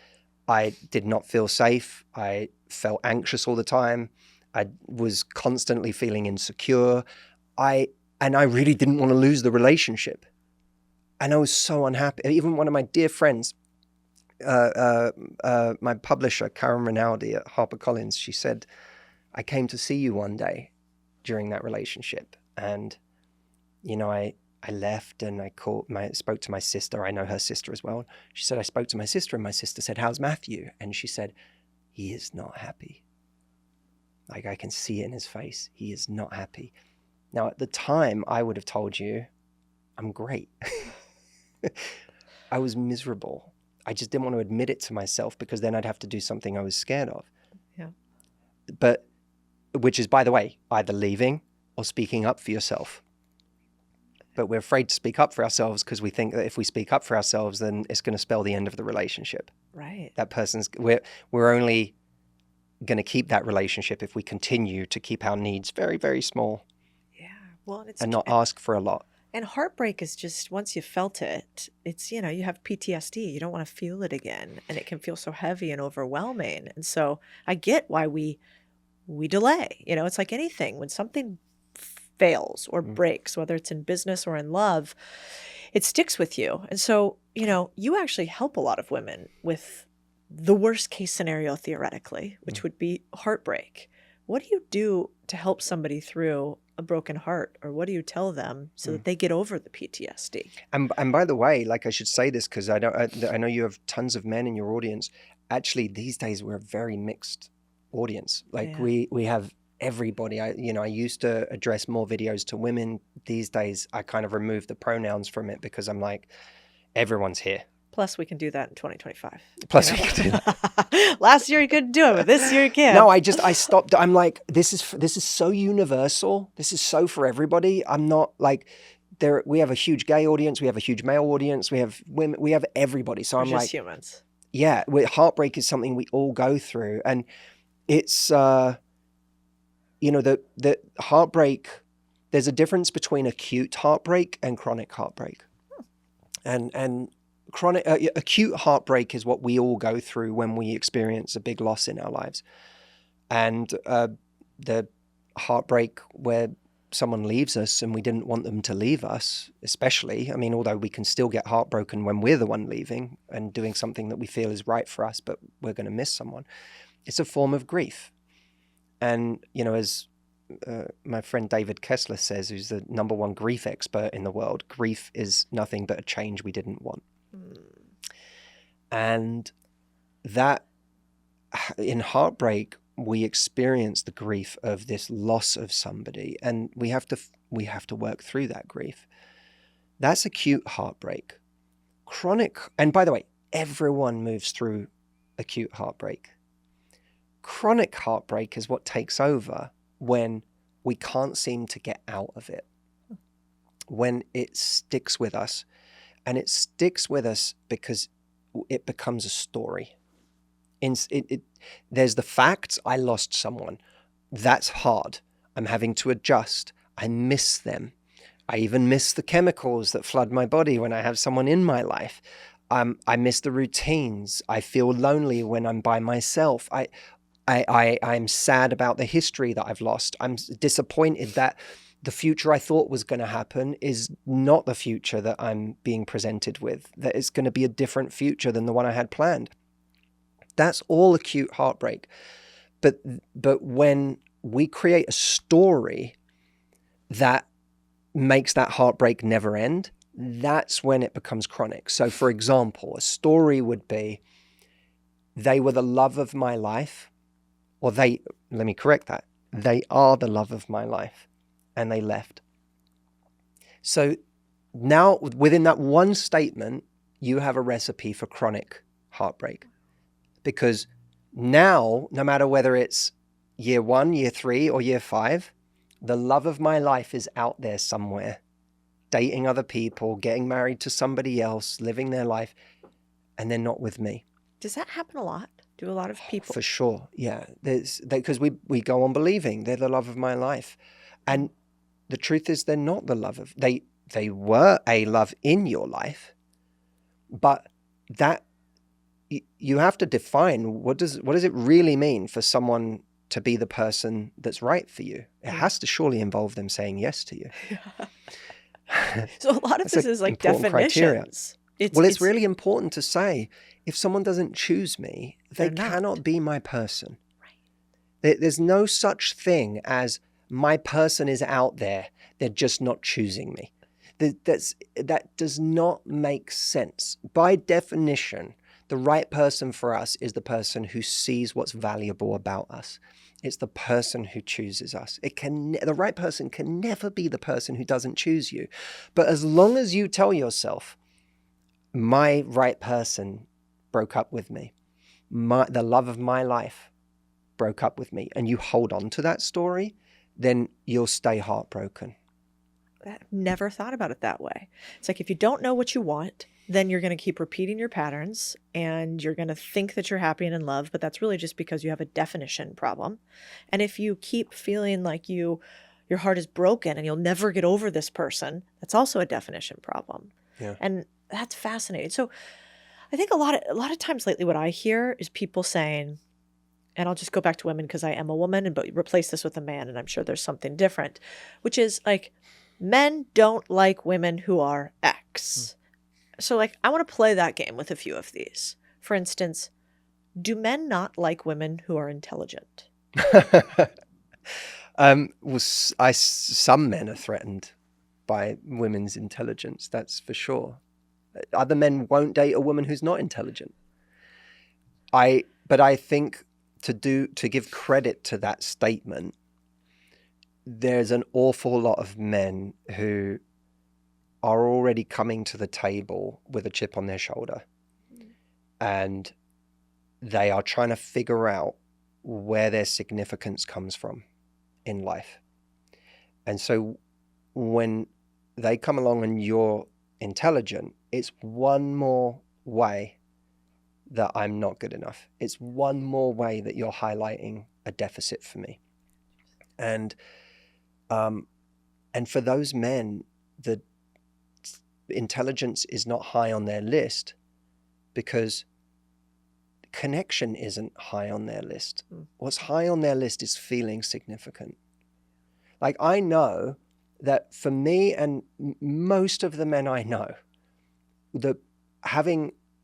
Speaker 1: I did not feel safe. I felt anxious all the time. I was constantly feeling insecure. And I really didn't want to lose the relationship. And I was so unhappy. Even one of my dear friends, my publisher, Karen Rinaldi at HarperCollins, she said, I came to see you one day during that relationship. And, I left and I spoke to my sister. I know her sister as well. She said, I spoke to my sister and my sister said, how's Matthew? And she said, he is not happy. Like I can see it in his face. He is not happy. Now, at the time, I would have told you, I'm great. I was miserable. I just didn't want to admit it to myself because then I'd have to do something I was scared of.
Speaker 2: Yeah.
Speaker 1: But, which is, by the way, either leaving or speaking up for yourself. But we're afraid to speak up for ourselves because we think that if we speak up for ourselves, then it's going to spell the end of the relationship.
Speaker 2: Right.
Speaker 1: We're only going to keep that relationship if we continue to keep our needs very, very small.
Speaker 2: Yeah. Well,
Speaker 1: and not ask for a lot.
Speaker 2: And heartbreak is just, once you felt it, it's, you have PTSD. You don't want to feel it again. And it can feel so heavy and overwhelming. And so I get why we delay. It's like anything. When something fails or breaks, whether it's in business or in love, it sticks with you. And so, you actually help a lot of women with the worst case scenario, theoretically, which would be heartbreak. What do you do to help somebody through a broken heart, or what do you tell them so that they get over the PTSD?
Speaker 1: And by the way, like I should say this because I know you have tons of men in your audience. Actually, these days we're a very mixed audience. Like we have everybody. I used to address more videos to women. These days, I kind of remove the pronouns from it because I'm like, everyone's here.
Speaker 2: Plus, we can do that in 2025.
Speaker 1: Plus, we can do that.
Speaker 2: Last year you couldn't do it, but this year you can.
Speaker 1: No, I stopped. I'm like, this is so universal. This is so for everybody. I'm not like we have a huge gay audience. We have a huge male audience. We have women. We have everybody. So I'm like,
Speaker 2: humans.
Speaker 1: Yeah, heartbreak is something we all go through, and it's the heartbreak. There's a difference between acute heartbreak and chronic heartbreak, and chronic acute heartbreak is what we all go through when we experience a big loss in our lives, and the heartbreak where someone leaves us and we didn't want them to leave us, especially. I mean, although we can still get heartbroken when we're the one leaving and doing something that we feel is right for us, but we're going to miss someone. It's a form of grief. And, as my friend David Kessler says, who's the #1 grief expert in the world, grief is nothing but a change we didn't want. And that in heartbreak, we experience the grief of this loss of somebody, and we have to work through that grief. That's acute heartbreak. Chronic, and by the way, everyone moves through acute heartbreak. Chronic heartbreak is what takes over when we can't seem to get out of it, when it sticks with us. And it sticks with us because it becomes a story. There's the facts. I lost someone. That's hard. I'm having to adjust. I miss them. I even miss the chemicals that flood my body when I have someone in my life. I miss the routines. I feel lonely when I'm by myself. I'm sad about the history that I've lost. I'm disappointed that the future I thought was going to happen is not the future that I'm being presented with, that it's going to be a different future than the one I had planned. That's all acute heartbreak. But when we create a story that makes that heartbreak never end, that's when it becomes chronic. So for example, a story would be, they were the love of my life, or let me correct that, they are the love of my life, and they left. So now within that one statement, you have a recipe for chronic heartbreak. Because now, no matter whether it's year 1, year 3, or year 5, the love of my life is out there somewhere, dating other people, getting married to somebody else, living their life, and they're not with me.
Speaker 2: Does that happen a lot? Do a lot of people?
Speaker 1: For sure, yeah. Because we go on believing they're the love of my life. And the truth is they're not the love of... They were a love in your life, but that... You have to define, what does it really mean for someone to be the person that's right for you? It has to surely involve them saying yes to you.
Speaker 2: Yeah. So a lot of this is like definitions.
Speaker 1: It's really important to say, if someone doesn't choose me, they cannot be my person. Right. There's no such thing as my person is out there, they're just not choosing me. That does not make sense. By definition, the right person for us is the person who sees what's valuable about us. It's the person who chooses us. The right person can never be the person who doesn't choose you. But as long as you tell yourself, my right person broke up with me, the love of my life broke up with me, and you hold on to that story, then you'll stay heartbroken.
Speaker 2: I've never thought about it that way. It's like, if you don't know what you want, then you're going to keep repeating your patterns, and you're going to think that you're happy and in love, but that's really just because you have a definition problem. And if you keep feeling like your heart is broken and you'll never get over this person, that's also a definition problem.
Speaker 1: Yeah.
Speaker 2: And that's fascinating. So I think a lot of times lately what I hear is people saying, and I'll just go back to women because I am a woman, but replace this with a man, and I'm sure there's something different, which is like, men don't like women who are X. So like, I want to play that game with a few of these. For instance, do men not like women who are intelligent?
Speaker 1: Some men are threatened by women's intelligence, that's for sure. Other men won't date a woman who's not intelligent. But I think to give credit to that statement, there's an awful lot of men who are already coming to the table with a chip on their shoulder, and they are trying to figure out where their significance comes from in life. And so when they come along and you're intelligent, it's one more way that I'm not good enough. It's one more way that you're highlighting a deficit for me. And for those men, the intelligence is not high on their list because connection isn't high on their list. What's high on their list is feeling significant. Like, I know that for me and most of the men I know,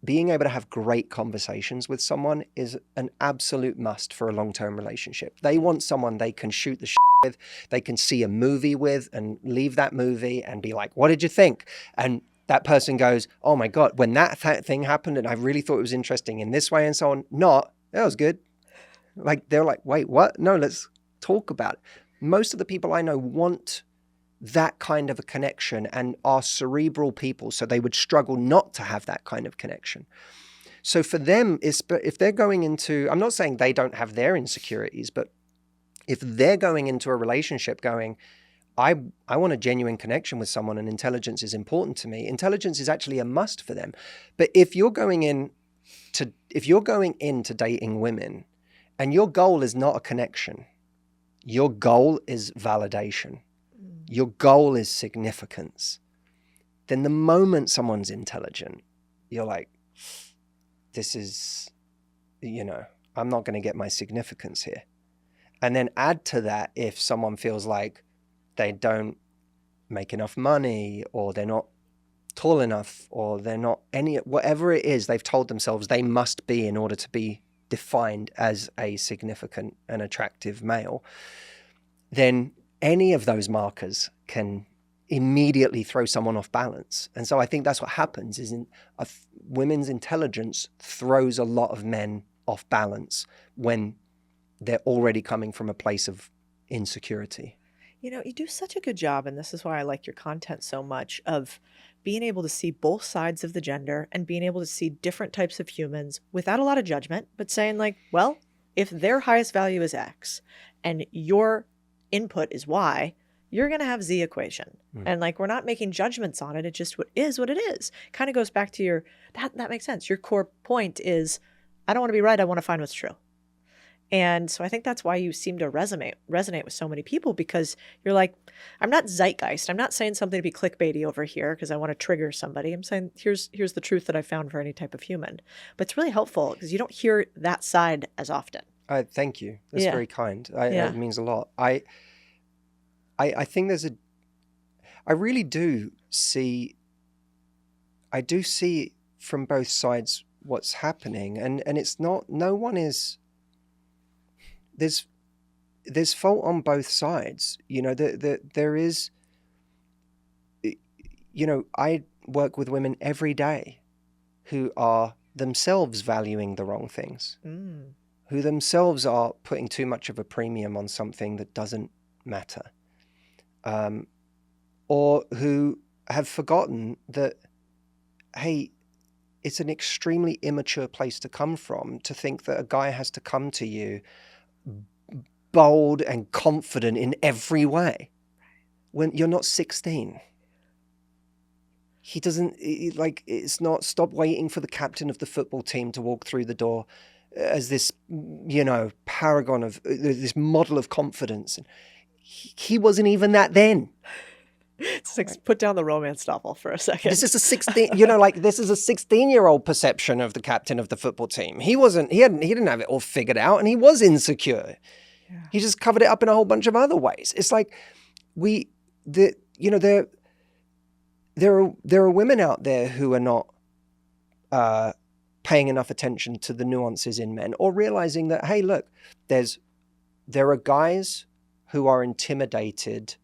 Speaker 1: being able to have great conversations with someone is an absolute must for a long-term relationship. They want someone they can shoot the shit with, they can see a movie with and leave that movie and be like, what did you think? And that person goes, oh my God, when that thing happened and I really thought it was interesting in this way and so on. Not, that was good. Like, they're like, wait, what? No, let's talk about it. Most of the people I know want that kind of a connection and are cerebral people, so they would struggle not to have that kind of connection. So for them, if they're going into, I'm not saying they don't have their insecurities, but if they're going into a relationship going, I want a genuine connection with someone and intelligence is important to me, intelligence is actually a must for them. But if you're going into dating women and your goal is not a connection, your goal is validation, your goal is significance, then the moment someone's intelligent, you're like, this is, I'm not going to get my significance here. And then add to that, if someone feels like they don't make enough money, or they're not tall enough, or they're not whatever it is they've told themselves they must be in order to be defined as a significant and attractive male, then any of those markers can immediately throw someone off balance. And so I think that's what happens is women's intelligence throws a lot of men off balance when they're already coming from a place of insecurity.
Speaker 2: You do such a good job, and this is why I like your content so much, of being able to see both sides of the gender and being able to see different types of humans without a lot of judgment, but saying like, well, if their highest value is X and your input is Y, you're going to have Z equation. And like, we're not making judgments on it. It just is what it is. Kind of goes back to that makes sense. Your core point is, I don't want to be right. I want to find what's true. And so I think that's why you seem to resonate with so many people, because you're like, I'm not zeitgeist. I'm not saying something to be clickbaity over here because I want to trigger somebody. I'm saying here's the truth that I found for any type of human. But it's really helpful because you don't hear that side as often.
Speaker 1: Thank you. That's very kind. It means a lot. I think I really do see from both sides what's happening, and it's not, no one is, there's fault on both sides. There is, I work with women every day who are themselves valuing the wrong things, who themselves are putting too much of a premium on something that doesn't matter, or who have forgotten that, hey, it's an extremely immature place to come from, to think that a guy has to come to you bold and confident in every way when you're not 16. He doesn't, it's not, stop waiting for the captain of the football team to walk through the door as this, paragon of this model of confidence. And he wasn't even that then.
Speaker 2: It's like, put down the romance novel for a second.
Speaker 1: This is a 16-year-old perception of the captain of the football team. He didn't have it all figured out, and he was insecure. Yeah. He just covered it up in a whole bunch of other ways. It's like there are women out there who are not paying enough attention to the nuances in men, or realizing that, hey, look, there are guys who are intimidated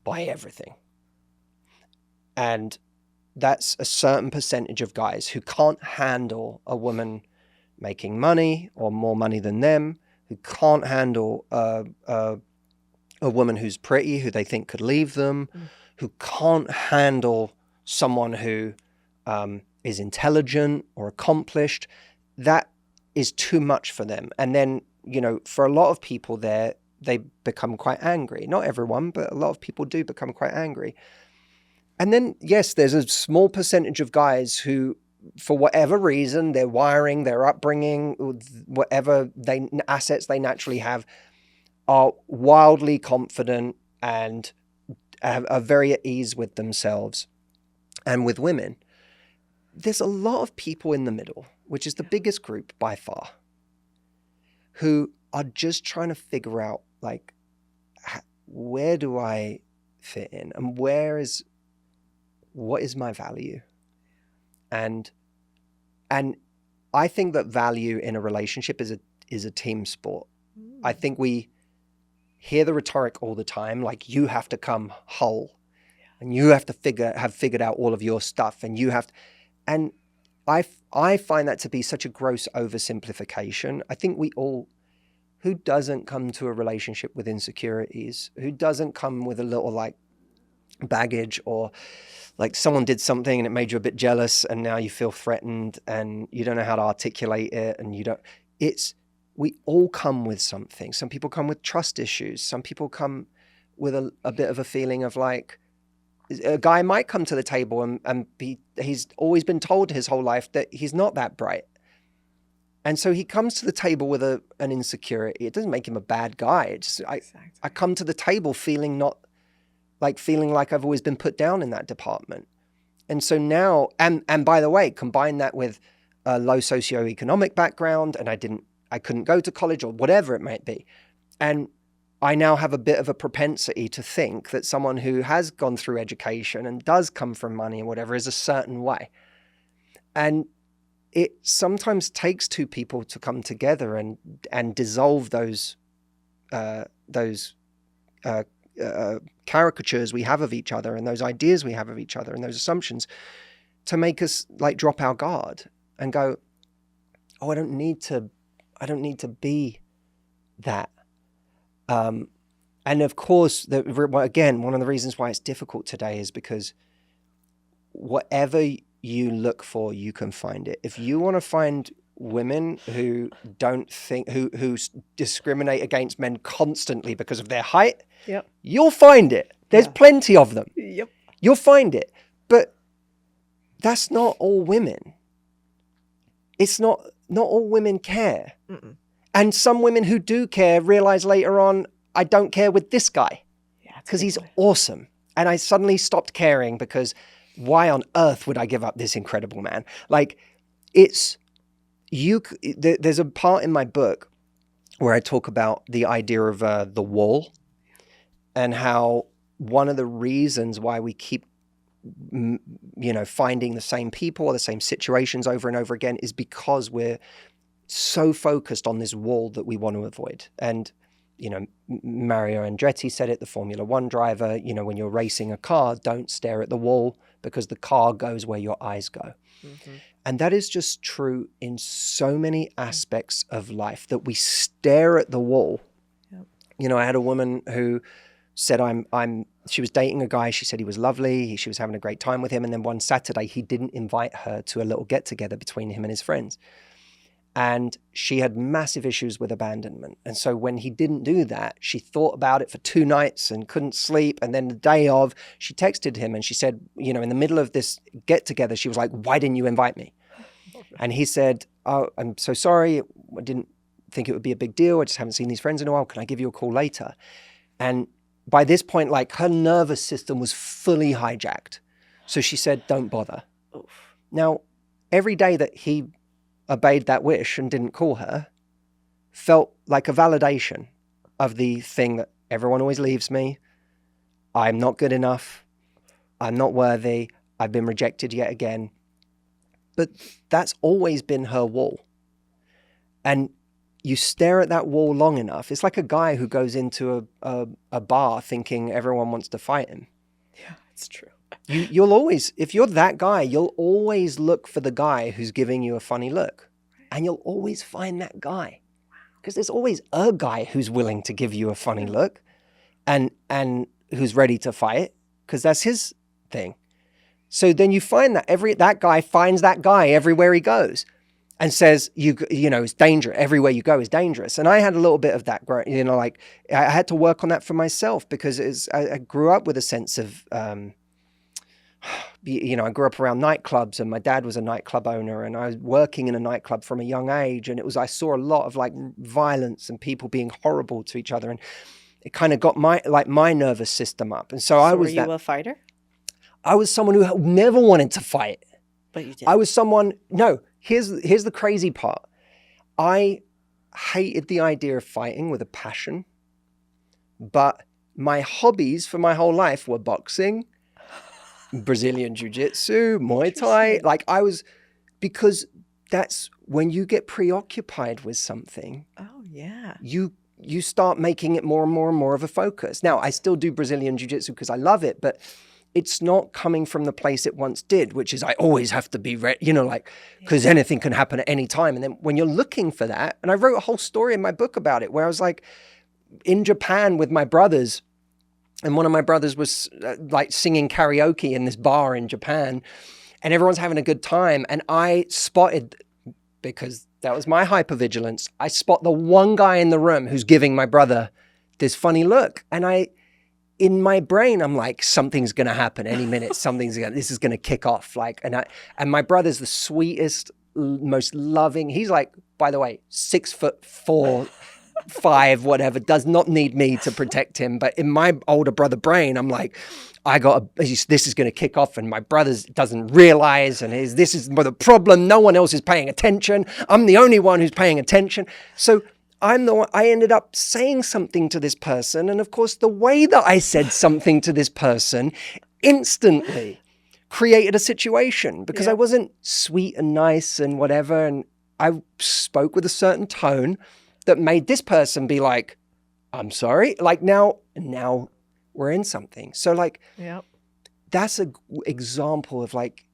Speaker 1: by everything. And that's a certain percentage of guys who can't handle a woman making money or more money than them, who can't handle a woman who's pretty, who they think could leave them, who can't handle someone who is intelligent or accomplished. That is too much for them. And then, for a lot of people they become quite angry. Not everyone, but a lot of people do become quite angry. And then, yes, there's a small percentage of guys who, for whatever reason, their wiring, their upbringing, whatever assets they naturally have, are wildly confident and are very at ease with themselves and with women. There's a lot of people in the middle, which is the biggest group by far, who are just trying to figure out, like, where do I fit in, and what is my value? And I think that value in a relationship is a team sport. I think we hear the rhetoric all the time, like, you have to come whole, and you have to have figured out all of your stuff, and you have to, and I find that to be such a gross oversimplification. I think who doesn't come to a relationship with insecurities? Who doesn't come with a little, like, baggage, or like someone did something and it made you a bit jealous and now you feel threatened and you don't know how to articulate it, and we all come with something. Some people come with trust issues. Some people come with a bit of a feeling of like, a guy might come to the table and he's always been told his whole life that he's not that bright. And so he comes to the table with an insecurity. It doesn't make him a bad guy. Exactly. I come to the table feeling like I've always been put down in that department. And so now, and by the way, combine that with a low socioeconomic background, and I couldn't go to college or whatever it might be. And I now have a bit of a propensity to think that someone who has gone through education and does come from money or whatever is a certain way. And it sometimes takes two people to come together and dissolve those caricatures we have of each other and those ideas we have of each other and those assumptions, to make us like drop our guard and go, oh, I don't need to be that. And of course, again, one of the reasons why it's difficult today is because whatever you look for, you can find it. If you want to find women who who discriminate against men constantly because of their height,
Speaker 2: yep,
Speaker 1: you'll find it. There's plenty of them.
Speaker 2: Yep.
Speaker 1: You'll find it. But that's not all women. It's not all women care. Mm-mm. And some women who do care realize later on, I don't care with this guy because he's awesome. And I suddenly stopped caring because why on earth would I give up this incredible man? Like, there's a part in my book where I talk about the idea of the wall, and how one of the reasons why we keep, finding the same people or the same situations over and over again is because we're so focused on this wall that we want to avoid. And, Mario Andretti said it, the Formula One driver, when you're racing a car, don't stare at the wall because the car goes where your eyes go. Mm-hmm. And that is just true in so many aspects of life, that we stare at the wall. Yep. I had a woman who said, she was dating a guy. She said he was lovely. She was having a great time with him. And then one Saturday, he didn't invite her to a little get together between him and his friends. And she had massive issues with abandonment. And so when he didn't do that, she thought about it for 2 nights and couldn't sleep. And then the day of, she texted him and she said, in the middle of this get together, she was like, why didn't you invite me? And he said, oh, I'm so sorry. I didn't think it would be a big deal. I just haven't seen these friends in a while. Can I give you a call later? And by this point, like, her nervous system was fully hijacked. So she said, don't bother. Oof. Now, every day that he obeyed that wish and didn't call her felt like a validation of the thing that everyone always leaves me. I'm not good enough. I'm not worthy. I've been rejected yet again. But that's always been her wall. And you stare at that wall long enough. It's like a guy who goes into a bar thinking everyone wants to fight him.
Speaker 2: Yeah, it's true.
Speaker 1: You'll always, if you're that guy, you'll always look for the guy who's giving you a funny look. And you'll always find that guy. Because there's always a guy who's willing to give you a funny look and who's ready to fight, because that's his thing. So then you find that that guy finds that guy everywhere he goes and says, it's dangerous. Everywhere you go is dangerous. And I had a little bit of that, I had to work on that for myself, because I grew up with a sense of, I grew up around nightclubs, and my dad was a nightclub owner, and I was working in a nightclub from a young age. And I saw a lot of like violence and people being horrible to each other. And it kind of got my nervous system up. And so I was.
Speaker 2: Were you a fighter?
Speaker 1: I was someone who never wanted to fight.
Speaker 2: But you did.
Speaker 1: I was someone, no, here's the crazy part. I hated the idea of fighting with a passion, but my hobbies for my whole life were boxing, Brazilian jiu-jitsu, Muay Thai. Because that's when you get preoccupied with something.
Speaker 2: Oh, yeah.
Speaker 1: You start making it more and more and more of a focus. Now, I still do Brazilian jiu-jitsu because I love it, but it's not coming from the place it once did, which is I always have to be ready, because anything can happen at any time. And then when you're looking for that, and I wrote a whole story in my book about it, where I was like in Japan with my brothers, And one of my brothers was like singing karaoke in this bar in Japan, and everyone's having a good time. And I spotted, because that was my hypervigilance, I spot the one guy in the room who's giving my brother this funny look. And in my brain, I'm like, something's going to happen any minute. This is going to kick off. And my brother's the sweetest, most loving. He's like, by the way, 6'4", 5, whatever, does not need me to protect him. But in my older brother brain, I'm like, this is going to kick off, and my brother doesn't realize, and this is the problem. No one else is paying attention. I'm the only one who's paying attention. So I'm the one. I ended up saying something to this person, and of course, the way that I said something to this person instantly created a situation, because I wasn't sweet and nice and whatever, and I spoke with a certain tone that made this person be like, I'm sorry. Like now we're in something. So like, that's an example of like,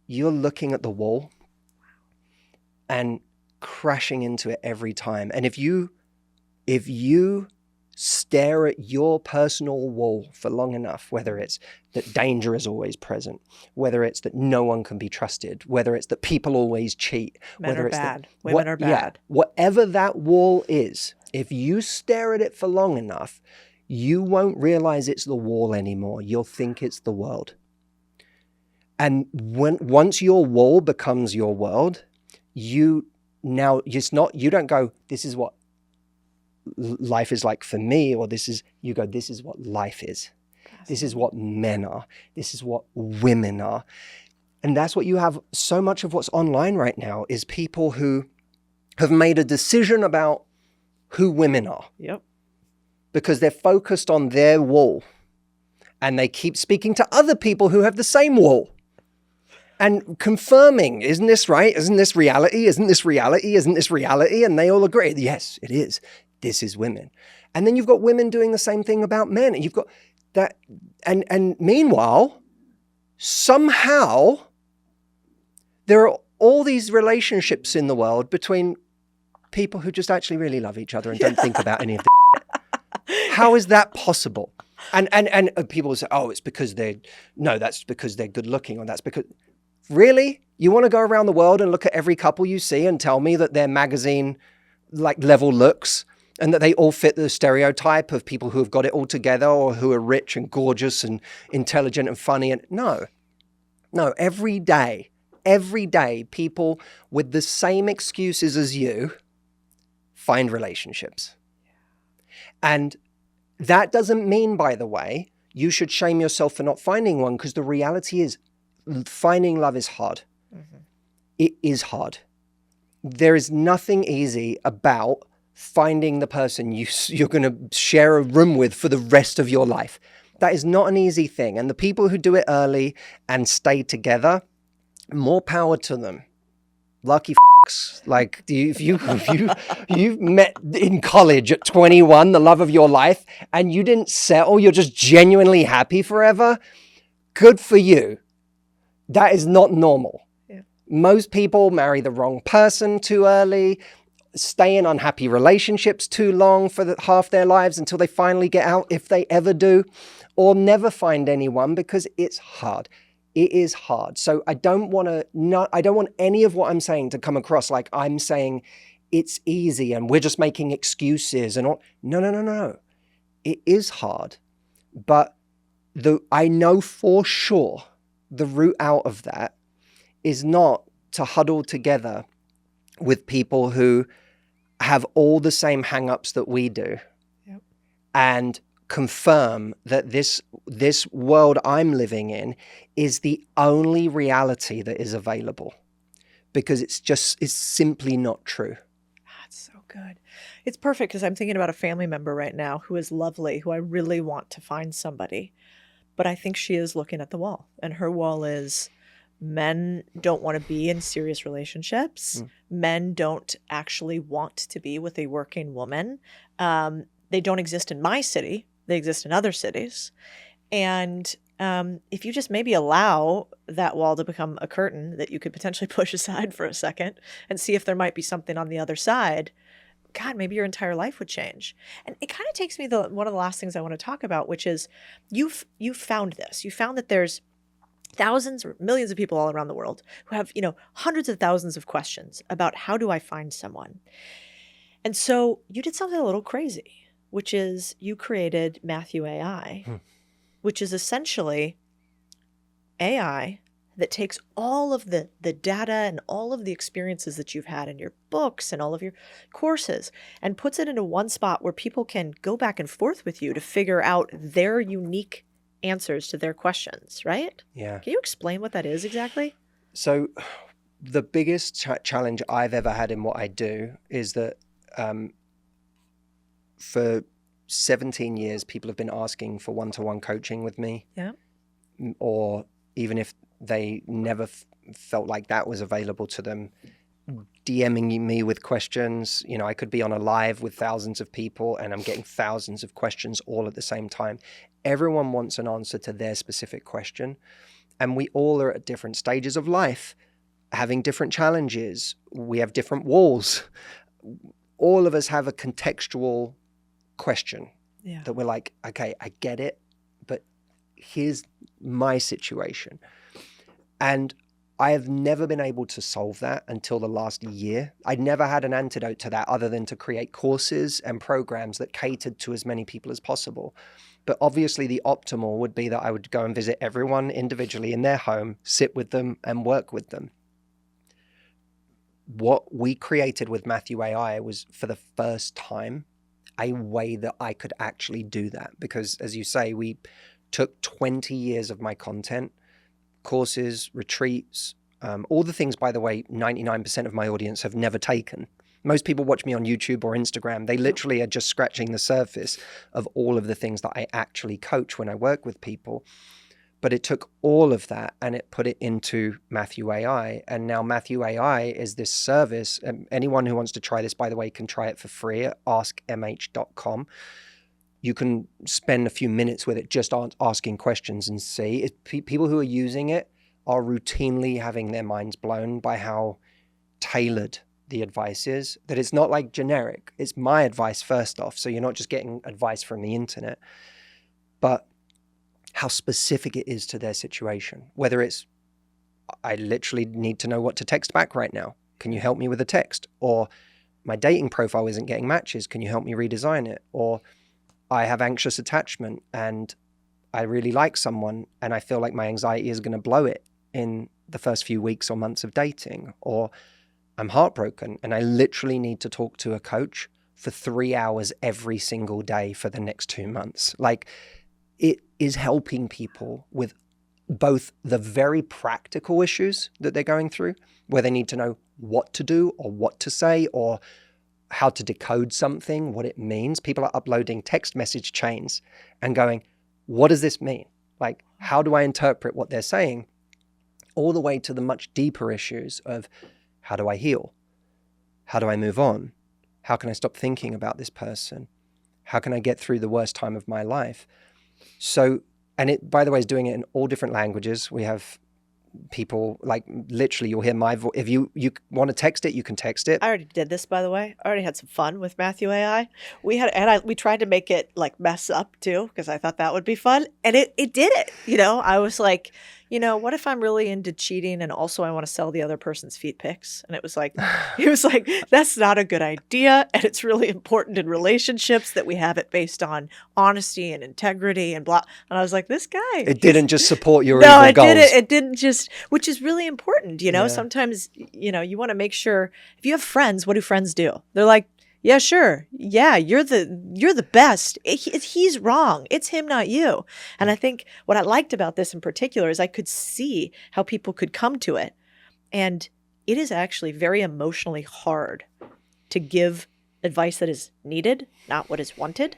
Speaker 1: you're looking at the wall and crashing into it every time. And if you stare at your personal wall for long enough, whether it's that danger is always present, whether it's that no one can be trusted, whether it's that people always cheat,
Speaker 2: Men
Speaker 1: whether
Speaker 2: are
Speaker 1: it's
Speaker 2: bad, women are bad.
Speaker 1: Whatever that wall is, if you stare at it for long enough, you won't realize it's the wall anymore. You'll think it's the world. And once your wall becomes your world, you don't go, this is what life is like for me, or this is what life is. This is what men are. This is what women are. And that's what you have. So much of what's online right now is people who have made a decision about who women are.
Speaker 2: Yep.
Speaker 1: Because they're focused on their wall, and they keep speaking to other people who have the same wall and confirming, isn't this right? Isn't this reality? Isn't this reality? Isn't this reality? And they all agree, yes, it is. This is women. And then you've got women doing the same thing about men. And you've got that. And meanwhile, somehow there are all these relationships in the world between people who just actually really love each other and don't think about any of the How is that possible? And people say, oh, that's because they're good looking, or that's because, really? You want to go around the world and look at every couple you see and tell me that they're magazine like level looks, and that they all fit the stereotype of people who have got it all together, or who are rich and gorgeous and intelligent and funny? And no, every day, people with the same excuses as you find relationships. And that doesn't mean, by the way, you should shame yourself for not finding one, because the reality is finding love is hard. Mm-hmm. It is hard. There is nothing easy about finding the person you're going to share a room with for the rest of your life. That is not an easy thing. And the people who do it early and stay together, more power to them. Lucky f***s. Like, if you've met in college at 21, the love of your life, and you didn't settle, you're just genuinely happy forever, good for you. That is not normal. Yeah. Most people marry the wrong person too early, stay in unhappy relationships too long for half their lives until they finally get out, if they ever do, or never find anyone, because it's hard. It is hard. So I don't want any of what I'm saying to come across like I'm saying it's easy and we're just making excuses and all. No. It is hard. But I know for sure the route out of that is not to huddle together with people who have all the same hang-ups that we do. Yep. And confirm that this world I'm living in is the only reality that is available, because it's simply not true.
Speaker 2: That's so good. It's perfect, because I'm thinking about a family member right now who is lovely, who I really want to find somebody, but I think she is looking at the wall, and her wall is men don't want to be in serious relationships. Men don't actually want to be with a working woman. They don't exist in my city. They exist in other cities. And if you just maybe allow that wall to become a curtain that you could potentially push aside for a second and see if there might be something on the other side, God, maybe your entire life would change. And it kind of takes me to one of the last things I want to talk about, which is you've found this. You found that there's thousands or millions of people all around the world who have, hundreds of thousands of questions about how do I find someone? And so you did something a little crazy, which is you created Matthew AI, which is essentially AI that takes all of the data and all of the experiences that you've had in your books and all of your courses and puts it into one spot where people can go back and forth with you to figure out their unique answers to their questions, right?
Speaker 1: Yeah.
Speaker 2: Can you explain what that is exactly?
Speaker 1: So the biggest challenge I've ever had in what I do is that for 17 years, people have been asking for one-to-one coaching with me.
Speaker 2: Yeah.
Speaker 1: Or even if they never felt like that was available to them, DMing me with questions. I could be on a live with thousands of people and I'm getting thousands of questions all at the same time. Everyone wants an answer to their specific question. And we all are at different stages of life, having different challenges. We have different walls. All of us have a contextual question that we're like, okay, I get it, but here's my situation. And I have never been able to solve that until the last year. I'd never had an antidote to that other than to create courses and programs that catered to as many people as possible. But obviously the optimal would be that I would go and visit everyone individually in their home, sit with them and work with them. What we created with Matthew AI was, for the first time, a way that I could actually do that. Because as you say, we took 20 years of my content, courses, retreats, all the things, by the way, 99% of my audience have never taken. Most people watch me on YouTube or Instagram. They literally are just scratching the surface of all of the things that I actually coach when I work with people. But it took all of that and it put it into Matthew AI. And now Matthew AI is this service. And anyone who wants to try this, by the way, can try it for free at askmh.com. You can spend a few minutes with it just asking questions and see. People who are using it are routinely having their minds blown by how tailored the advice is. That it's not like generic. It's my advice first off. So you're not just getting advice from the internet, but how specific it is to their situation. Whether it's, I literally need to know what to text back right now. Can you help me with a text? Or my dating profile isn't getting matches. Can you help me redesign it? Or I have anxious attachment and I really like someone and I feel like my anxiety is going to blow it in the first few weeks or months of dating. Or I'm heartbroken and I literally need to talk to a coach for 3 hours every single day for the next 2 months. Like, it is helping people with both the very practical issues that they're going through, where they need to know what to do or what to say or how to decode something, what it means. People are uploading text message chains and going, what does this mean? Like, how do I interpret what they're saying? All the way to the much deeper issues of, how do I heal? How do I move on? How can I stop thinking about this person? How can I get through the worst time of my life? So, and it, by the way, is doing it in all different languages. We have people, like, literally you'll hear my voice. If you want to text it, you can text it.
Speaker 2: I already did this, by the way. I already had some fun with Matthew AI. We tried to make it like mess up too, because I thought that would be fun. And it did it. I was like, what if I'm really into cheating and also I want to sell the other person's feet pics? And it was like, that's not a good idea. And it's really important in relationships that we have it based on honesty and integrity and blah. And I was like, this guy.
Speaker 1: It didn't just support your evil goals.
Speaker 2: No, it didn't just, which is really important. Yeah. Sometimes, you want to make sure, if you have friends, what do friends do? They're like, yeah, sure. Yeah, you're the best. He's wrong. It's him, not you. And I think what I liked about this in particular is I could see how people could come to it. And it is actually very emotionally hard to give advice that is needed, not what is wanted.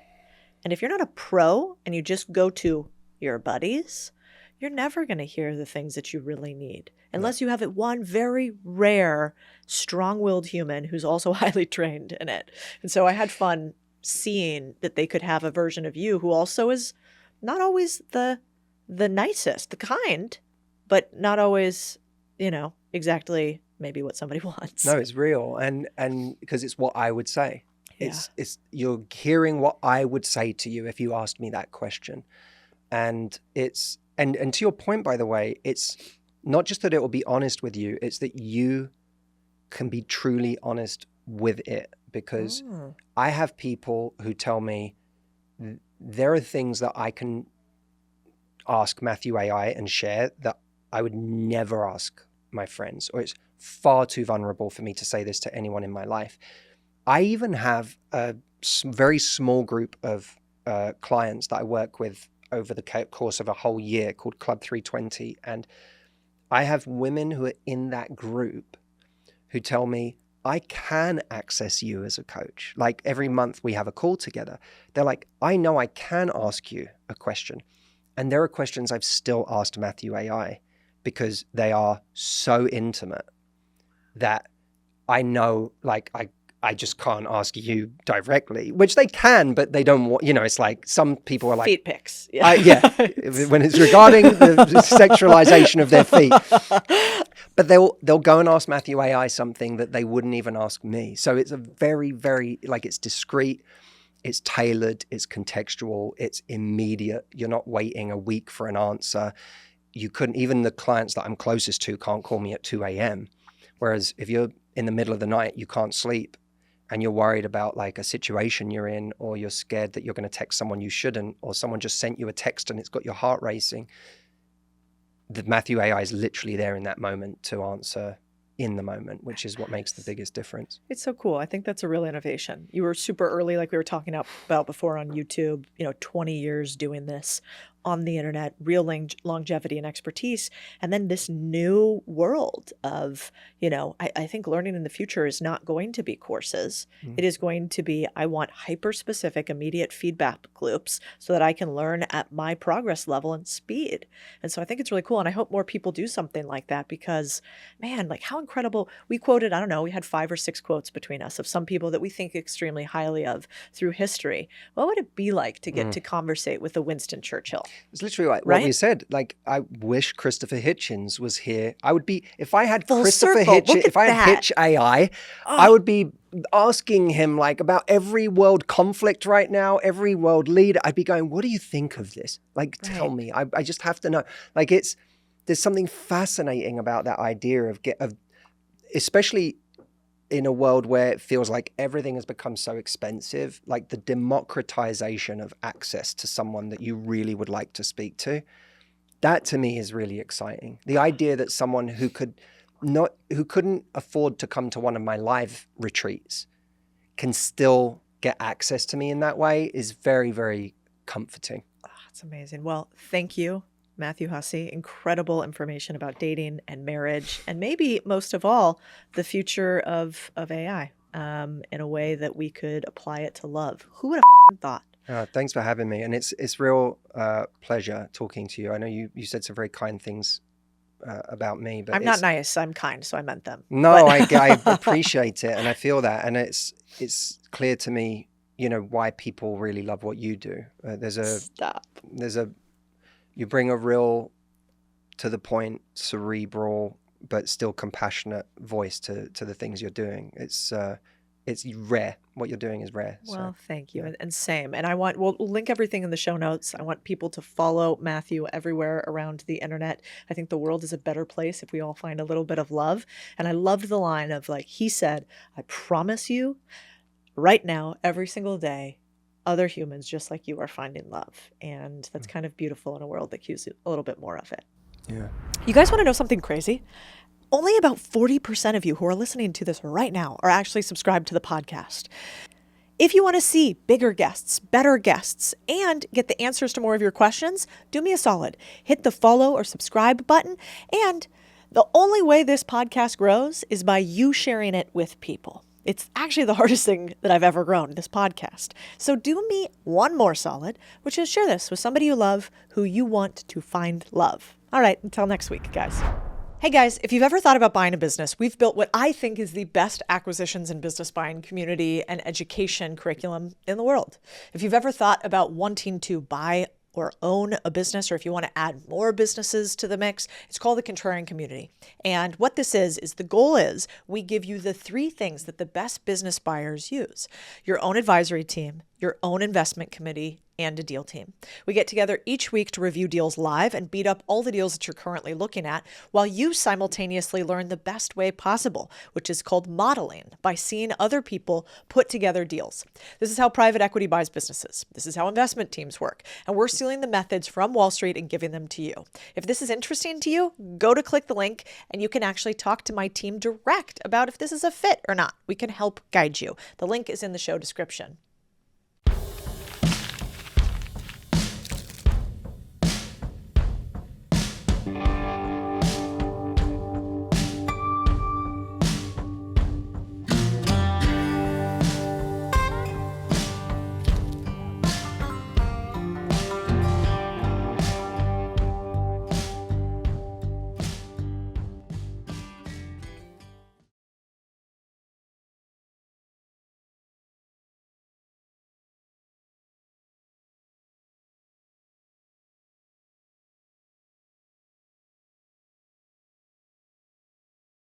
Speaker 2: And if you're not a pro and you just go to your buddies, you're never going to hear the things that you really need unless you have it one very rare, strong-willed human who's also highly trained in it. And so I had fun seeing that they could have a version of you who also is not always the nicest, the kind, but not always, exactly maybe what somebody wants.
Speaker 1: No, it's real. And because it's what I would say. It's you're hearing what I would say to you if you asked me that question. And it's and to your point, by the way, it's not just that it will be honest with you, it's that you can be truly honest with it. Because I have people who tell me there are things that I can ask Matthew AI and share that I would never ask my friends, or it's far too vulnerable for me to say this to anyone in my life. I even have a very small group of clients that I work with over the course of a whole year called Club 320. And I have women who are in that group who tell me, I can access you as a coach. Like every month we have a call together. They're like, I know I can ask you a question. And there are questions I've still asked Matthew AI because they are so intimate that I know, like, I just can't ask you directly, which they can, but they don't want, it's like some people are like...
Speaker 2: Feet pics.
Speaker 1: Yeah. When it's regarding the sexualization of their feet. But they'll go and ask Matthew AI something that they wouldn't even ask me. So it's a very, very, it's discreet, it's tailored, it's contextual, it's immediate. You're not waiting a week for an answer. You couldn't, even the clients that I'm closest to can't call me at 2 a.m. Whereas if you're in the middle of the night, you can't sleep, and you're worried about like a situation you're in, or you're scared that you're going to text someone you shouldn't, or someone just sent you a text and it's got your heart racing, the Matthew AI is literally there in that moment to answer in the moment, which is what makes the biggest difference.
Speaker 2: It's so cool. I think that's a real innovation. You were super early, like we were talking about before on YouTube, 20 years doing this on the internet, real longevity and expertise. And then this new world of, I think learning in the future is not going to be courses. It is going to be, I want hyper-specific immediate feedback loops so that I can learn at my progress level and speed. And so I think it's really cool. And I hope more people do something like that because, man, like how incredible. We quoted, I don't know, we had 5 or 6 quotes between us of some people that we think extremely highly of through history. What would it be like to get to conversate with a Winston Churchill?
Speaker 1: It's literally like what we said. Like, I wish Christopher Hitchens was here. I would be, if I had Christopher Hitchens, if I had Hitch AI, I would be asking him like about every world conflict right now, every world leader. I'd be going, what do you think of this? Like, tell me. I just have to know. Like, there's something fascinating about that idea of especially in a world where it feels like everything has become so expensive, like the democratization of access to someone that you really would like to speak to. That to me is really exciting. The idea that someone who couldn't afford to come to one of my live retreats can still get access to me in that way is very, very comforting.
Speaker 2: Oh, that's amazing. Well, thank you, Matthew Hussey. Incredible information about dating and marriage, and maybe most of all, the future of AI in a way that we could apply it to love. Who would have thought?
Speaker 1: Thanks for having me. And it's real pleasure talking to you. I know you said some very kind things about me, but
Speaker 2: I'm not nice. I'm kind, so I meant them.
Speaker 1: No, I appreciate it, and I feel that, and it's clear to me, why people really love what you do. You bring a real, to the point, cerebral, but still compassionate voice to the things you're doing. It's rare. What you're doing is rare.
Speaker 2: Well, thank you. And same. And we'll link everything in the show notes. I want people to follow Matthew everywhere around the internet. I think the world is a better place if we all find a little bit of love. And I loved the line of, like, he said, I promise you right now, every single day, other humans just like you are finding love. And that's kind of beautiful in a world that cues a little bit more of it.
Speaker 1: Yeah.
Speaker 2: You guys want to know something crazy? Only about 40% of you who are listening to this right now are actually subscribed to the podcast. If you want to see bigger guests, better guests, and get the answers to more of your questions, do me a solid. Hit the follow or subscribe button. And the only way this podcast grows is by you sharing it with people. It's actually the hardest thing that I've ever grown, this podcast. So do me one more solid, which is share this with somebody you love who you want to find love. All right, until next week, guys. Hey guys, if you've ever thought about buying a business, we've built what I think is the best acquisitions and business buying community and education curriculum in the world. If you've ever thought about wanting to buy or own a business, or if you want to add more businesses to the mix, it's called the Contrarian Community. And what this is the goal is we give you the 3 things that the best business buyers use: your own advisory team, your own investment committee, and a deal team. We get together each week to review deals live and beat up all the deals that you're currently looking at while you simultaneously learn the best way possible, which is called modeling, by seeing other people put together deals. This is how private equity buys businesses. This is how investment teams work. And we're stealing the methods from Wall Street and giving them to you. If this is interesting to you, go to click the link and you can actually talk to my team direct about if this is a fit or not. We can help guide you. The link is in the show description.